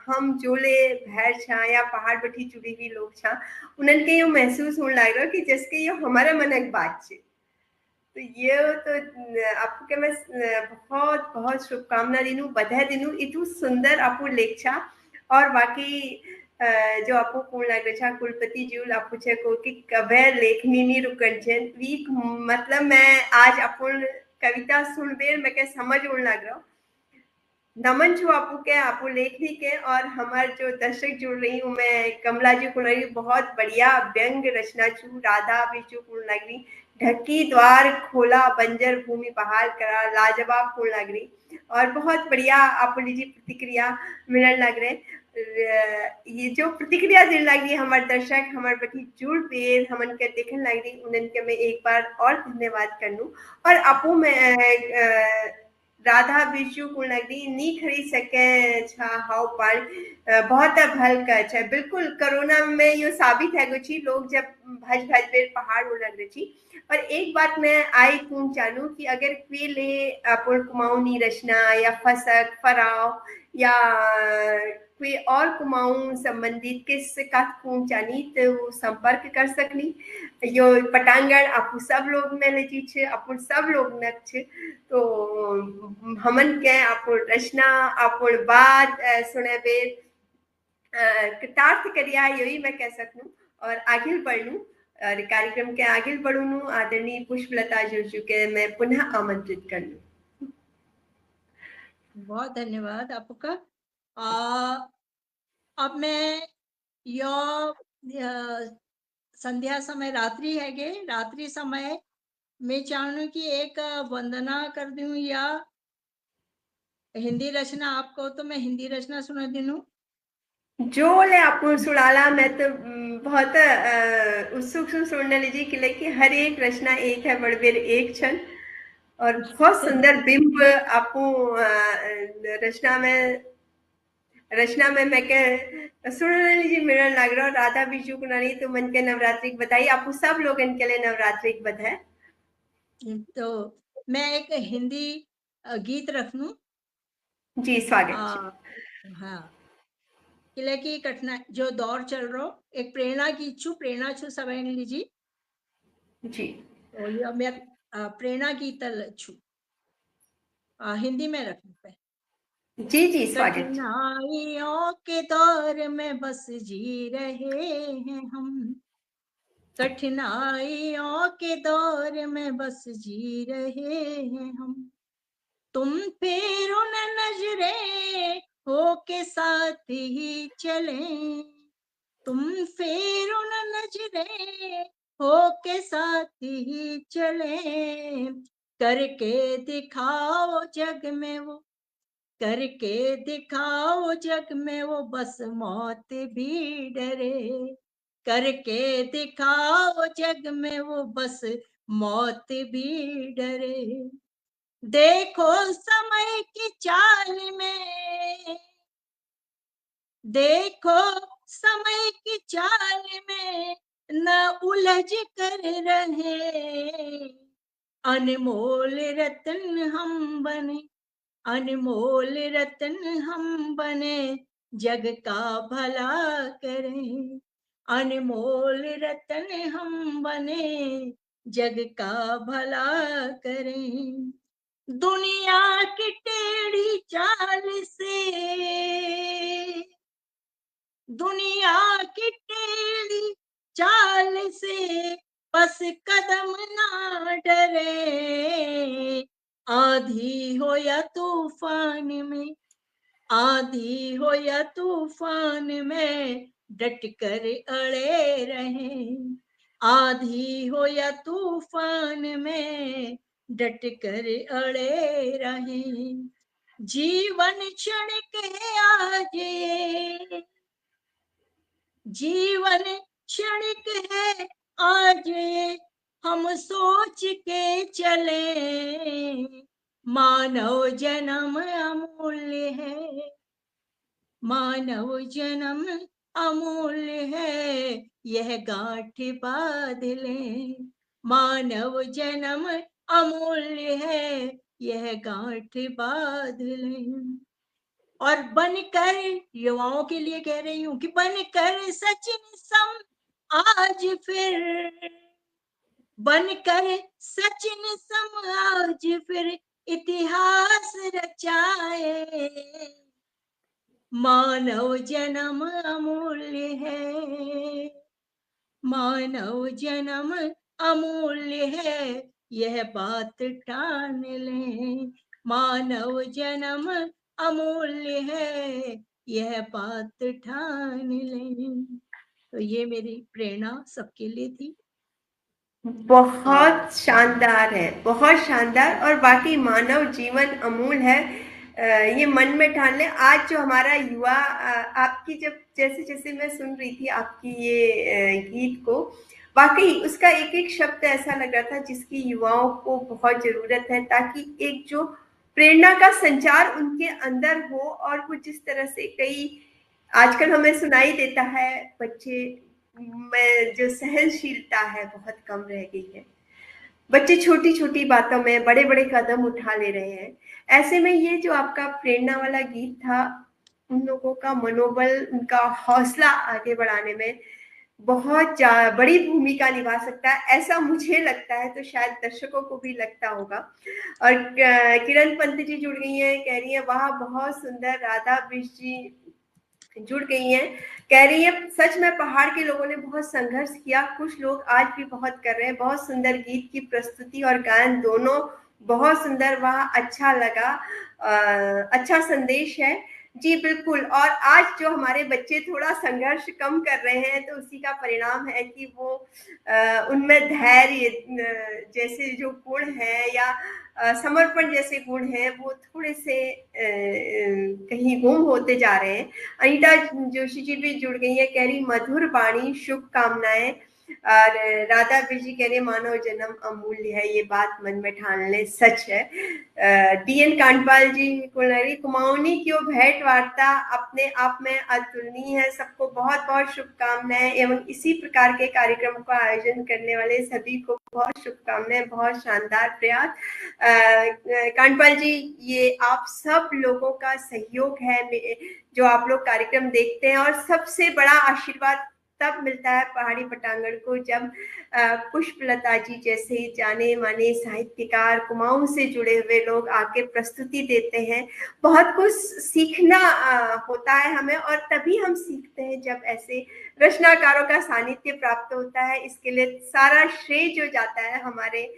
हम जोले भैर छा या पहाड़ बठी जुड़ी हुई लोग छा उनन के यो महसूस होने लग रहा कि जिसके यो हमारा मनक बात छे तो ये तो आपको के मैं बहुत बहुत शुभकामना दिनू बधाई दिनू इतू सुंदर आपू लेखा और बाकी जो आपको पूर्ण अग्रचा कुलपति जी आपू छे को कि कबे लेखनी नी रुकन छे वीक मतलब मैं आज अपन कविता सुनबेर मैं के समझ उड़ लग रहा नमन छु आपू के आपू लेखनी के और हमार जो दर्शक जुड़ रही हूँ मैं कमला जी कुलरी बहुत बढ़िया व्यंग रचना छु राधा बिचू कुलनगरी ढकी द्वार खोला बंजर भूमि बहाल करा लाजवाब कुलनगरी और बहुत बढ़िया आप लीजिए प्रतिक्रिया मिलने लग रहे ये जो प्रतिक्रिया देने लगी हमारे दर्शक हमारे बटी जुड़ पेर हमन के देखने लग रही उन्हें के मैं एक बार और धन्यवाद कर लूं और आपू मैं राधा बिरजू कुलनगरी नी खरीद सके छा हाउ पर बहुत भल का छे बिल्कुल कोरोना में यो साबित है गुची लोग जब भज भज बेर पहाड़ उलग रही और एक बात मैं आई कून चालू कि अगर कोई ले अपन कुमाऊनी रचना या फसक फराव या कोई और कुमाऊं संबंधित किस का कून चानी तो वो संपर्क कर सकनी यो पटांगण आपू सब लोग में ले छे अपन सब लोग न छे तो हमन के आपन रचना आपन बात सुने बेर कृतार्थ करिया यही मैं कह सकूं और आगे बढ़ूं और कार्यक्रम के आगे बढ़ूं आदरणीय पुष्पलता जोशी के मैं पुनः आमंत्रित कर लूं बहुत धन्यवाद आपका अब मैं यो संध्या समय रात्रि है गे रात्रि समय मैं चाहूँ कि एक वंदना कर दूं या हिंदी रचना आपको तो मैं हिंदी रचना सुना दूं जो ले आपको सुनाला मैं तो बहुत उत्सुक हूँ सुनने लीजिए कि लेकिन हर एक रचना एक है बड़बेर एक क्षण और बहुत सुंदर बिंब आपको रचना में मैं कह सुनने लीजिए मिलन लग रहा राधा बिजू कुनारी तो मन के नवरात्रि की बधाई आपको सब लोग इनके लिए नवरात्रि की बधाई तो मैं एक हिंदी गीत रख लूं जी स्वागत हाँ किले की कठिनाई जो दौर चल रहा एक प्रेरणा की इच्छु प्रेरणा छु सब लीजिए जी तो ये मैं प्रेरणा की तल छु हिंदी में रखूं पे जी जी स्वागत कठिनाइयों के दौर में बस जी रहे हैं हम कठिनाइयों के दौर में बस जी रहे हैं हम तुम फेरो न नजरे हो के साथ ही चले तुम फेरो न नजरे हो के साथ ही चले करके दिखाओ जग में वो करके दिखाओ जग में वो बस मौत भी डरे करके दिखाओ जग में वो बस मौत भी डरे देखो समय की चाल में देखो समय की चाल में न उलझ कर रहे अनमोल रत्न हम बने अनमोल रत्न हम बने जग का भला करें अनमोल रत्न हम बने जग का भला करें दुनिया की टेढ़ी चाल से दुनिया की टेढ़ी चाल से बस कदम ना डरे आंधी हो या तूफान में आंधी हो या तूफान में डट कर अड़े रहें आंधी हो या तूफान में डट कर अड़े रहें जीवन क्षणिक है आज जीवन क्षणिक है आज हम सोच के चले मानव जन्म अमूल्य है मानव जन्म अमूल्य है यह गांठ बांध ले मानव जन्म अमूल्य है यह गांठ बांध ले और बनकर युवाओं के लिए कह रही हूं कि बनकर सचिन सम आज फिर बनकर सचिन सम आज फिर इतिहास रचाए। मानव जन्म अमूल्य है, मानव जन्म अमूल्य है, यह बात ठान लें। मानव जन्म अमूल्य है, यह बात ठान लें। तो ये मेरी प्रेरणा सबके लिए थी। बहुत शानदार है, बहुत शानदार। और बाकी मानव जीवन अमूल है, ये मन में ठान ले। आज जो हमारा युवा, आपकी जब जैसे जैसे मैं सुन रही थी आपकी ये गीत को, वाकई उसका एक एक शब्द ऐसा लग रहा था जिसकी युवाओं को बहुत जरूरत है, ताकि एक जो प्रेरणा का संचार उनके अंदर हो। और वो जिस तरह से कई आजकल हमें सुनाई देता है, बच्चे में जो सहनशीलता है बहुत कम रह गई है। बच्चे छोटी छोटी बातों में बड़े बड़े कदम उठा ले रहे हैं। ऐसे में ये जो आपका प्रेरणा वाला गीत था, उन लोगों का मनोबल, उनका हौसला आगे बढ़ाने में बहुत बड़ी भूमिका निभा सकता है, ऐसा मुझे लगता है। तो शायद दर्शकों को भी लगता होगा। और किरण पंत जी जुड़ गई हैं, कह रही है वाह बहुत सुंदर। राधा बिश जी जुड़ गई हैं, कह रही है सच में पहाड़ के लोगों ने बहुत संघर्ष किया, कुछ लोग आज भी बहुत कर रहे हैं। बहुत सुंदर गीत की प्रस्तुति और गायन दोनों बहुत सुंदर, वाह अच्छा लगा। अच्छा संदेश है जी, बिल्कुल। और आज जो हमारे बच्चे थोड़ा संघर्ष कम कर रहे हैं, तो उसी का परिणाम है कि वो उनमें धैर्य जैसे जो गुण है, या समर्पण जैसे गुण हैं, वो थोड़े से कहीं गुम होते जा रहे हैं। अनीता जोशी जी भी जुड़ गई है, कह रही मधुर वाणी शुभकामनाएं। और राधा बिजी कह रही मानव जन्म अमूल्य है, ये बात मन में ठान ले, सच है। डीएन कांडपाल जी कुमाऊनी की भेंट वार्ता अपने आप में अतुलनीय है। सबको बहुत बहुत शुभकामनाएं, एवं इसी प्रकार के कार्यक्रम का आयोजन करने वाले सभी को बहुत शुभकामनाएं। बहुत शानदार प्रयास कांडपाल जी, ये आप सब लोगों का सहयोग है जो आप लोग कार्यक्रम देखते हैं। और सबसे बड़ा आशीर्वाद तब मिलता है पहाड़ी पटांगण को, जब पुष्पलता जी जैसे जाने माने साहित्यकार, कुमाऊं से जुड़े हुए लोग आके प्रस्तुति देते हैं। बहुत कुछ सीखना होता है हमें, और तभी हम सीखते हैं जब ऐसे रचनाकारों का सानिध्य प्राप्त होता है। इसके लिए सारा श्रेय जो जाता है हमारे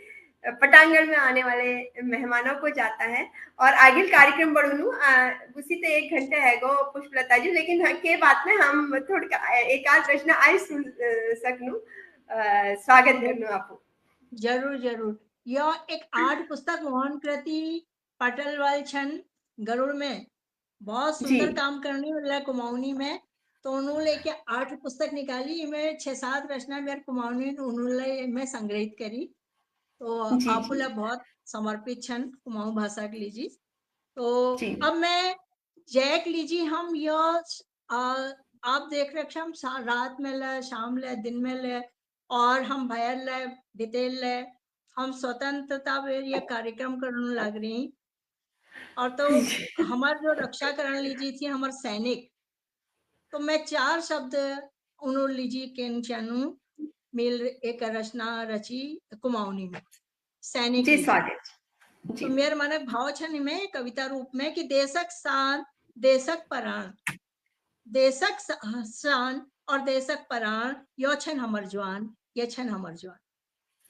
पटांगण में आने वाले मेहमानों को जाता है। और आगे कार्यक्रम बढ़ू उसी तो 1 घंटे है गो पुष्पलता जी, लेकिन के बात में हम थोड़ा एक आध रचना आई सुन सकनू, स्वागत करनू आपको। जरूर जरूर। यह एक आर्ट पुस्तक मोहन कृति पटलवाल छन गरुड़ में बहुत सुंदर काम करने वाला कुमाऊनी में। तो उन्होंने लेके 8 पुस्तक निकाली, मैं 6-7 रचना मेरे कुमाऊनी उन्होंने मैं संग्रहित करी। तो आप बहुत समर्पित छन कुमाऊं भाषा के लीजिए। तो अब मैं जैक लीजिए, हम यह आप देख रहे हम रात में ले, शाम ले, दिन में ले, और हम भयर ले, डिटेल ले, हम स्वतंत्रता ये कार्यक्रम करने लग रही। और तो हमारे जो रक्षा करने लीजिए थी हमारे सैनिक, तो मैं 4 शब्द उन्होंने लीजिए केन चानू मिल एक रचना रची कुमाऊनी में, सैनिक जी, लीजिए। तो मेरे मन भाव छन में कविता रूप में कि देशक शान देशक प्राण, देशक शान और देशक प्राण, यो छन हमर जवान, ये छन हमर जवान।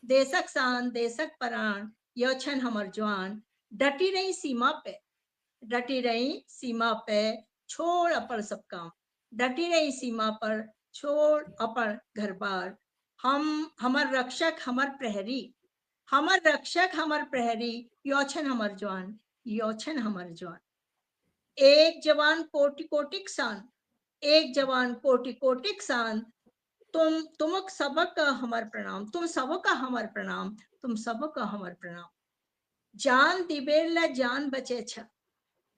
देशक शान देशक प्राण, यो छन हमर जवान। डटी रही सीमा पे, डटी रही सीमा पे, छोड़ अपन सब काम। डटी रही सीमा पर, छोड़ अपन घर बार। हम हमर रक्षक हमर प्रहरी, हमर रक्षक हमर प्रहरी, यो छन हमर जवान, यो छन हमर जवान। एक जवान कोटि कोटि शान, एक जवान कोटि कोटि शान। तुमक सबक हमर प्रणाम, तुम सबका हमर प्रणाम, तुम सबका हमर प्रणाम। जान दिबेर जान बचे छ,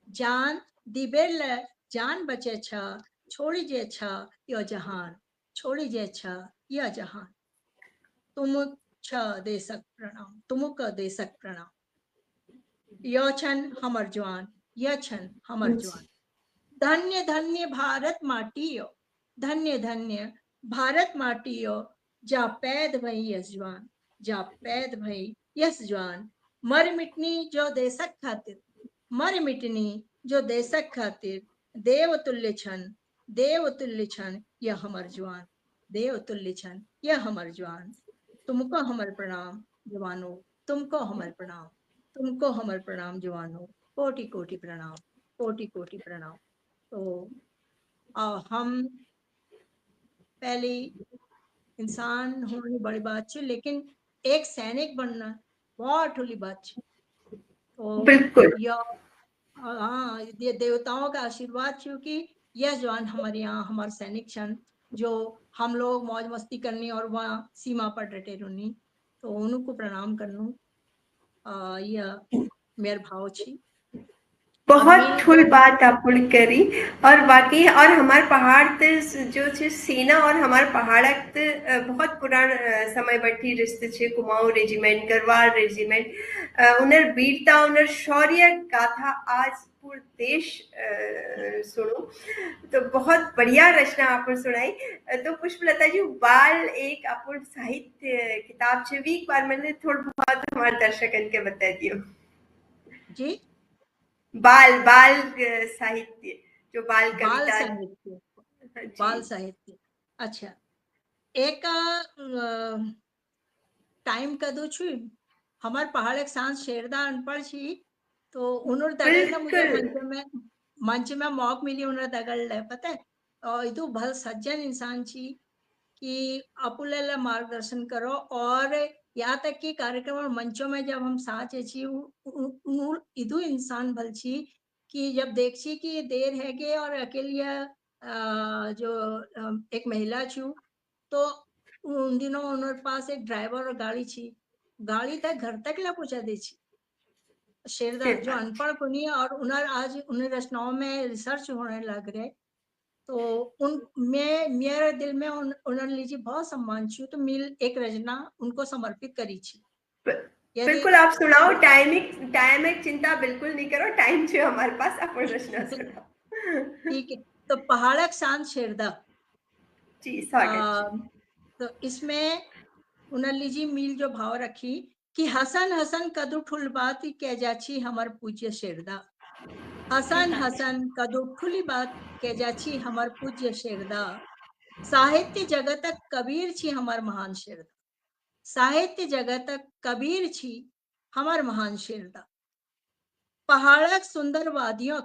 जान दिबेर जान बचे छ, छोड़ी जे छ यो जहान, छोड़ी जे छ यह जहान। तुम छ देशक प्रणाम, तुमुक देशक प्रणाम। यो छन हमर जवान, यह छन हमर जवान। धन्य धन्य भारत माटियो, धन्य धन्य भारत माटियो, जा पैद भई यजवान, जा पैद भई यस जवान, मर मिटनी जो देशक खातिर, मर मिटनी जो देशक खातिर, देव तुल्य छन, देव तुल्य छन यह हमर जवान, देव तुल्य छन यह हमर जवान। तुमको हमर प्रणाम जवानों, तुमको हमर प्रणाम, तुमको हमर प्रणाम जवानों, कोटि कोटि प्रणाम, कोटि कोटि प्रणाम। तो हम पहले इंसान होने बड़ी बात छे, लेकिन एक सैनिक बनना बहुत ठुली बात छे। तो बिल्कुल यह हाँ, ये देवताओं का आशीर्वाद छे कि यह जवान हमारे यहाँ हमारे सैनिक छन, जो हम लोग मौज मस्ती करनी और वहाँ सीमा पर डटे रहनी, तो उनको प्रणाम करनू यह मेर भाव छी। अब बहुत मिल ठुल जो बात आपण करी। और वाकई और हमार पहाड़ ते जो छे सेना और हमार पहाड़क ते बहुत पुरान समय बैठी रिश्ते छे। कुमाऊं रेजिमेंट, गढ़वाल रेजिमेंट, उनर वीरता उनर शौर्य गाथा आज पूरे देश सुनो। तो बहुत बढ़िया रचना आपने सुनाई। तो पुष्पलता जी, बाल एक अपन साहित्य किताब छे, वीक बार मैंने थोड़ा बहुत हमारे दर्शकन के बता दियो। जी बाल बाल साहित्य, जो बाल बाल कविता। साहित्य, जी बाल साहित्य। अच्छा, एक टाइम कदू छु हमार पहाड़ एक सांस शेरदा अनपढ़ छी, तो उन्होंने दगड़ ना मुझे बिल्कुल मंच में मौक मिली उन्होंने दगड़ ले पता है। और इतु भल सज्जन इंसान छी कि अपुलेला मार्गदर्शन करो। और यहाँ तक कि कार्यक्रम और मंचों में जब हम साथ छी इदु इंसान भल छी कि जब देख छी कि ये देर है के और अकेले जो एक महिला छू, तो उन दिनों उनके पास एक ड्राइवर और गाड़ी छी, गाड़ी तक घर तक ला पहुंचा दी छी। शेरदा के जो बात। अनपढ़ को नहीं, और उन्हें आज उन्हें रचनाओं में रिसर्च होने लग रहे, तो उन मैं मेरे दिल में उन्होंने लीजिए बहुत सम्मान छू, तो मिल एक रचना उनको समर्पित करी छी। यदि बिल्कुल आप सुनाओ। टाइम एक चिंता बिल्कुल नहीं करो, टाइम छे हमारे पास, अपन रचना सुनाओ। ठीक है, तो पहाड़क शांत शेरदा। जी स्वागत आ, जी। तो इसमें उन्हें लीजिए मिल जो भाव रखी कि हसन हसन कदू ठुल बात कह जाची हमर पूज्य शेरदा, हसन हसन कदू ठुली बात कह जाची हमर पूज्य शेरदा। साहित्य जगतक कबीर छी हमर महान शेरदा, साहित्य जगतक कबीर छी हमर महान शेरदा। पहाड़क सुंदर वादियों,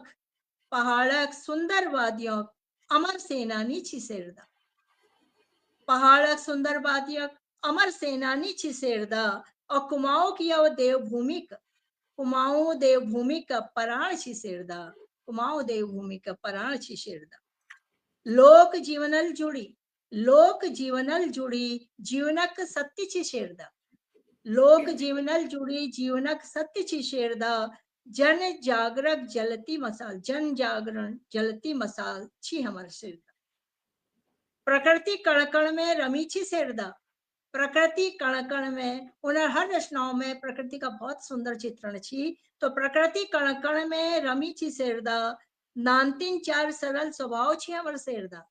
पहाड़क सुंदर वादियों अमर सेनानी छी शेरदा, पहाड़क सुंदर वादियों अमर सेनानी छी शेरदा। और कुमाऊं की वो देवभूमि का, कुमाऊं देवभूमि का प्राण छी शेरदा, कुमाऊं देवभूमि का प्राण छी शेरदा। लोक जीवनल जुड़ी, लोक जीवनल जुड़ी जीवनक सत्य छी शेरदा, लोक जीवनल जुड़ी जीवनक सत्य छी शेरदा। जन जागरक जलती मसाल, जन जागरण जलती मसाल छी हमर शेरदा। प्रकृति कण कण में रमी छी शेरदा, प्रकृति कण कण में उन्हें हर रचनाओं में प्रकृति का बहुत सुंदर चित्रण छी। तो प्रकृति कण कण में रमी छी शेरदा। नानतीन चार सरल स्वभाव छी हमर शेरदा,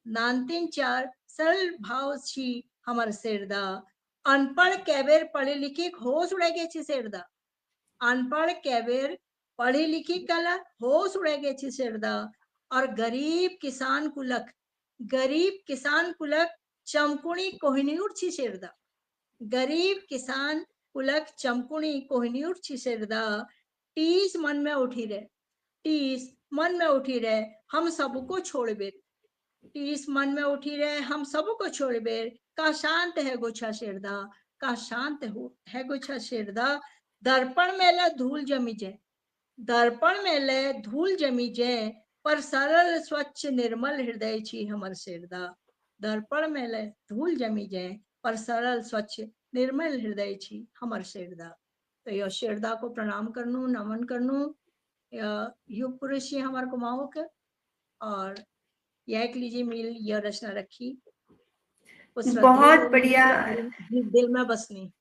नानतीन चार सरल भाव छी हमर शेरदा। अनपढ़ कैबेर पढ़े लिखे होश उड़े गे छी शेरदा, अनपढ़ कैबेर पढ़ी लिखी कला होश उड़े गे छी शेरदा। और गरीब किसान कुलक, गरीब किसान कुलक चमकुणी कोहिनूर छी शेरदा, गरीब किसान कुलक चमकुणी कोहिनूर छी शेरदा। टीस मन में उठी रहे, टीस मन में उठी रहे हम सबको छोड़ बेर, टीस मन में उठी रहे हम सबको छोड़ बेर। का शांत है गोछा शेरदा, का शांत है गोछा शेरदा। दर्पण में ला धूल जमी जाए, दर्पण में ले धूल जमी जाए पर सरल स्वच्छ निर्मल हृदय छी हमर शेरदा, दर्पण में ले धूल जमी जाए पर सरल स्वच्छ निर्मल हृदय छी हमर शेरदा। तो यह शेरदा को प्रणाम करनू, नमन करनू। युग पुरुष ही हमारे कुमाऊं के। और यह लीजिए मिल यह रचना रखी, वो श्रद्धेय बहुत होगी बढ़िया। दिल में बसनी।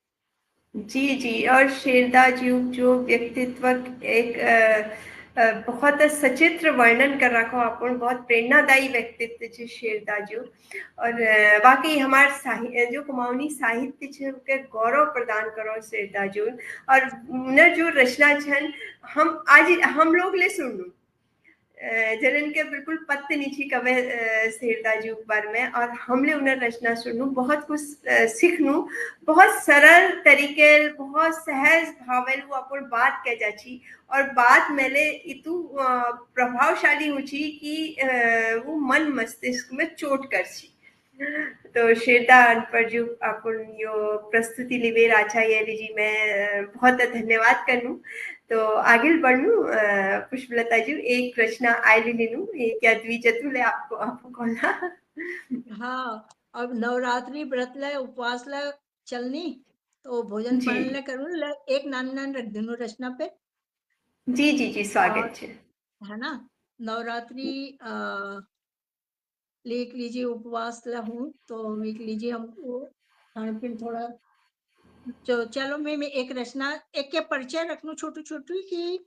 जी जी। और शेरदा जी जो व्यक्तित्व एक बहुत सचित्र वर्णन कर रखो आपण, बहुत प्रेरणादायी व्यक्तित्व छे शेरदाजू। और वाकई हमार जो कुमाऊनी साहित्य छे के गौरव प्रदान करो शेरदाजू। और न जो रचना छन हम आज हम लोग ले सुनू जलन के बिल्कुल पत्ते नीची कवे शेरदाजू बारे में, और हमले उन्हें रचना सुनू बहुत कुछ सीखनू। बहुत सरल तरीके बहुत सहज भावेल वो अपन बात कह जाची, और बात मेले इतु प्रभावशाली हुची कि वो मन मस्तिष्क में चोट करची। तो श्वेता पर जो अपन यो प्रस्तुति लिबेर आचा ये लीजी मैं बहुत धन्यवाद करूं। तो आगे बढ़ू पुष्पलता जी एक रचना आयली लीनू क्या द्विजतुले आपको आपको कौन हाँ, अब नवरात्रि व्रत ले उपवास ले चलनी तो भोजन जी पालन ले करूँ ले एक नान नान रख देनु रचना पे। जी जी जी और स्वागत है। है ना, नवरात्रि लेख लीजिए उपवास ला हूँ तो लिख लीजिए हमको खान पीन थोड़ा। तो चलो मैं एक रचना एक के परिचय रखनू छोटू छोटू कि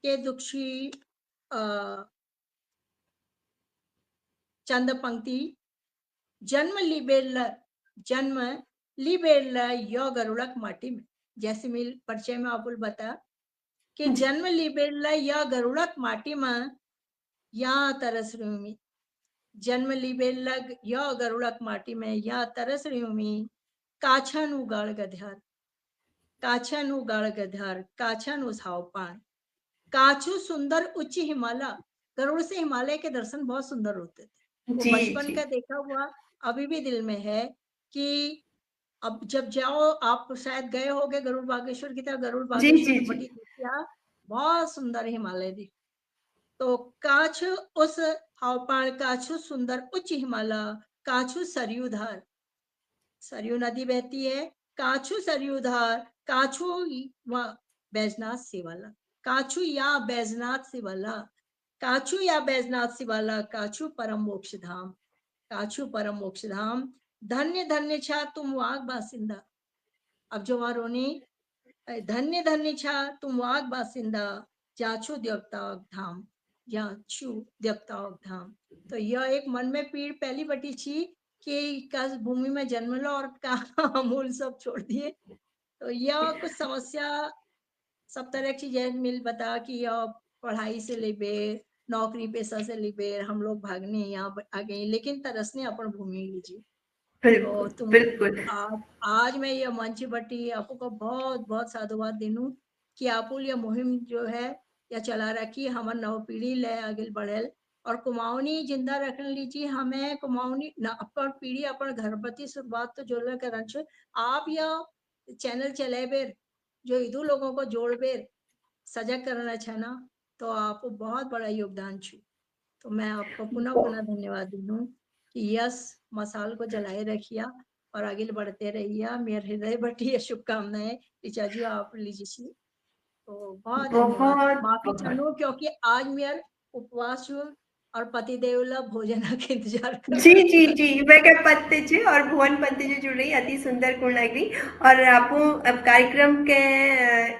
के दुखी चंद पंक्ति जन्म लिबेल यो गरुड़क माटी में। जैसे मैं परिचय में आपको बताया कि जी जन्म लिबेल या गरुड़क माटी में या तरस रही जन्म लिबेल या गरुड़क माटी में या तरस रही काछन उगाड़ गध्यार काछन उगाड़ गध्यार काछन उछाव पान काछू सुंदर उच्च हिमालय। गरुड़ से हिमालय के दर्शन बहुत सुंदर होते थे। वो जी बचपन जी का देखा हुआ अभी भी दिल में है कि अब जब जाओ आप शायद गए होगे गरुड़ बागेश्वर की तरफ। गरुड़ जी बागेश्वर जी की जी बड़ी देखिया बहुत सुंदर हिमालय दिख। तो काछ उस हावपाण काछु सुंदर उच्च हिमालय काछु सरयूधार सरयू नदी बहती है काछु सरयूधार काछु बैजनाथ शिवाला काछु या बैजनाथ शिवाला काछु या बैजनाथ शिवाला काछु परम मोक्ष धाम काछु परम मोक्ष धाम धन्य धन्य छा तुम वाग बासिंदा। अब जो वहां रोनी धन्य धन्य छा तुम वाग बासिंदा जाछु देवता धाम जाछु देवता धाम। तो यह एक मन में पीड़ पहली बटी छी कि कस भूमि में जन्म लो और का अमूल सब छोड़ दिए। तो यह कुछ समस्या सब तरह की चीजें मिल बता कि यह पढ़ाई से लेबे नौकरी पेशा से लेबे हम लोग भागने यहाँ आ गए लेकिन तरसने अपन भूमि लीजिए। तो बिल्कुल तुम बिल्कुल आज मैं ये मंच बटी आपको को बहुत बहुत साधुवाद देनू कि आप ये मुहिम जो है या चला रखी हमार नव पीढ़ी ले आगे बढ़ेल और कुमाऊनी जिंदा रखने लीजिए। हमें कुमाऊनी अपन पीढ़ी अपन घर प्रति शुरुआत तो जोड़ कर आप यह चैनल चले बेर जो इधू लोगों को जोड़ बेर सजग करना है ना। तो आपको बहुत बड़ा योगदान छू। तो मैं आपको पुनः पुनः धन्यवाद दूँ कि यस मसाल को जलाए रखिया और आगे बढ़ते रहिए। मेरे हृदय बटी शुभकामनाएं ऋचा जी आप लीजिए। तो बहुत धन्यवाद बहुत माफी बहुत चाहूँ क्योंकि आज मेरा उपवास हूँ और पति देवला भोजन का इंतजार कर जी रहे जी हैं। जी मैं क्या पत्ते जी और भुवन पत्ते जो जुड़ रही अति सुंदर गुण लगी। और आपू अब कार्यक्रम के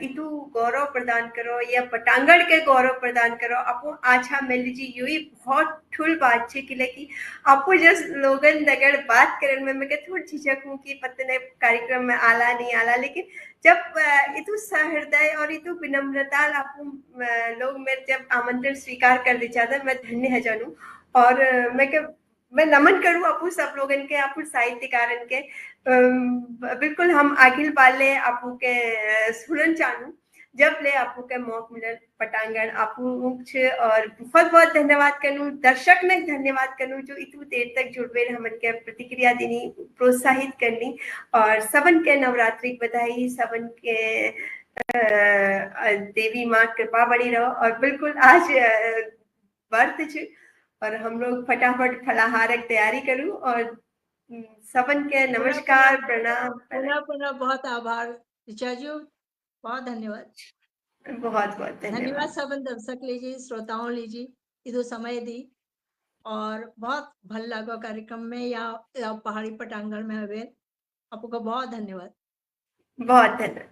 इतु गौरव प्रदान करो या पटांगण के गौरव प्रदान करो आपू आछा मिल जी यू ही बहुत ठुल बात छे कि लेकिन आपू जस लोगन दगड़ बात करन में मैं के थोड़ी झिझक हूँ कि पत्ते ने कार्यक्रम में आला नहीं आला। लेकिन जब इतु सहृदय और इतु विनम्रता आपू लोग मेरे जब आमंत्रण स्वीकार कर दी चाहता मैं धन्य है जानू। और मैं नमन करूँ आपू सब लोगन के आपू साहित्यकारन के बिल्कुल हम आखिल पाले आपू के सुनन चाहूँ जब ले आपू के मौक मिलल पटांगण आपू छे। और बहुत बहुत धन्यवाद करूँ दर्शक ने धन्यवाद करूँ जो इतनी देर तक जुड़वे हमन के प्रतिक्रिया देनी प्रोत्साहित करनी। और सबन के नवरात्रि बधाई सबन के देवी माँ कृपा बड़ी रहो। और बिल्कुल आज व्रत छे और हम लोग फटाफट फलाहार की तैयारी करूँ। और सबन के पुनः पुनः नमस्कार प्रणाम पुनः पुनः बहुत आभार ऋचा जी बहुत धन्यवाद। बहुत बहुत धन्यवाद धन्यवाद। सब दर्शक लीजिए श्रोताओं लीजिए इधर समय दी और बहुत भल लगा कार्यक्रम में या पहाड़ी पटांगण में हवे आपको बहुत धन्यवाद। बहुत धन्यवाद।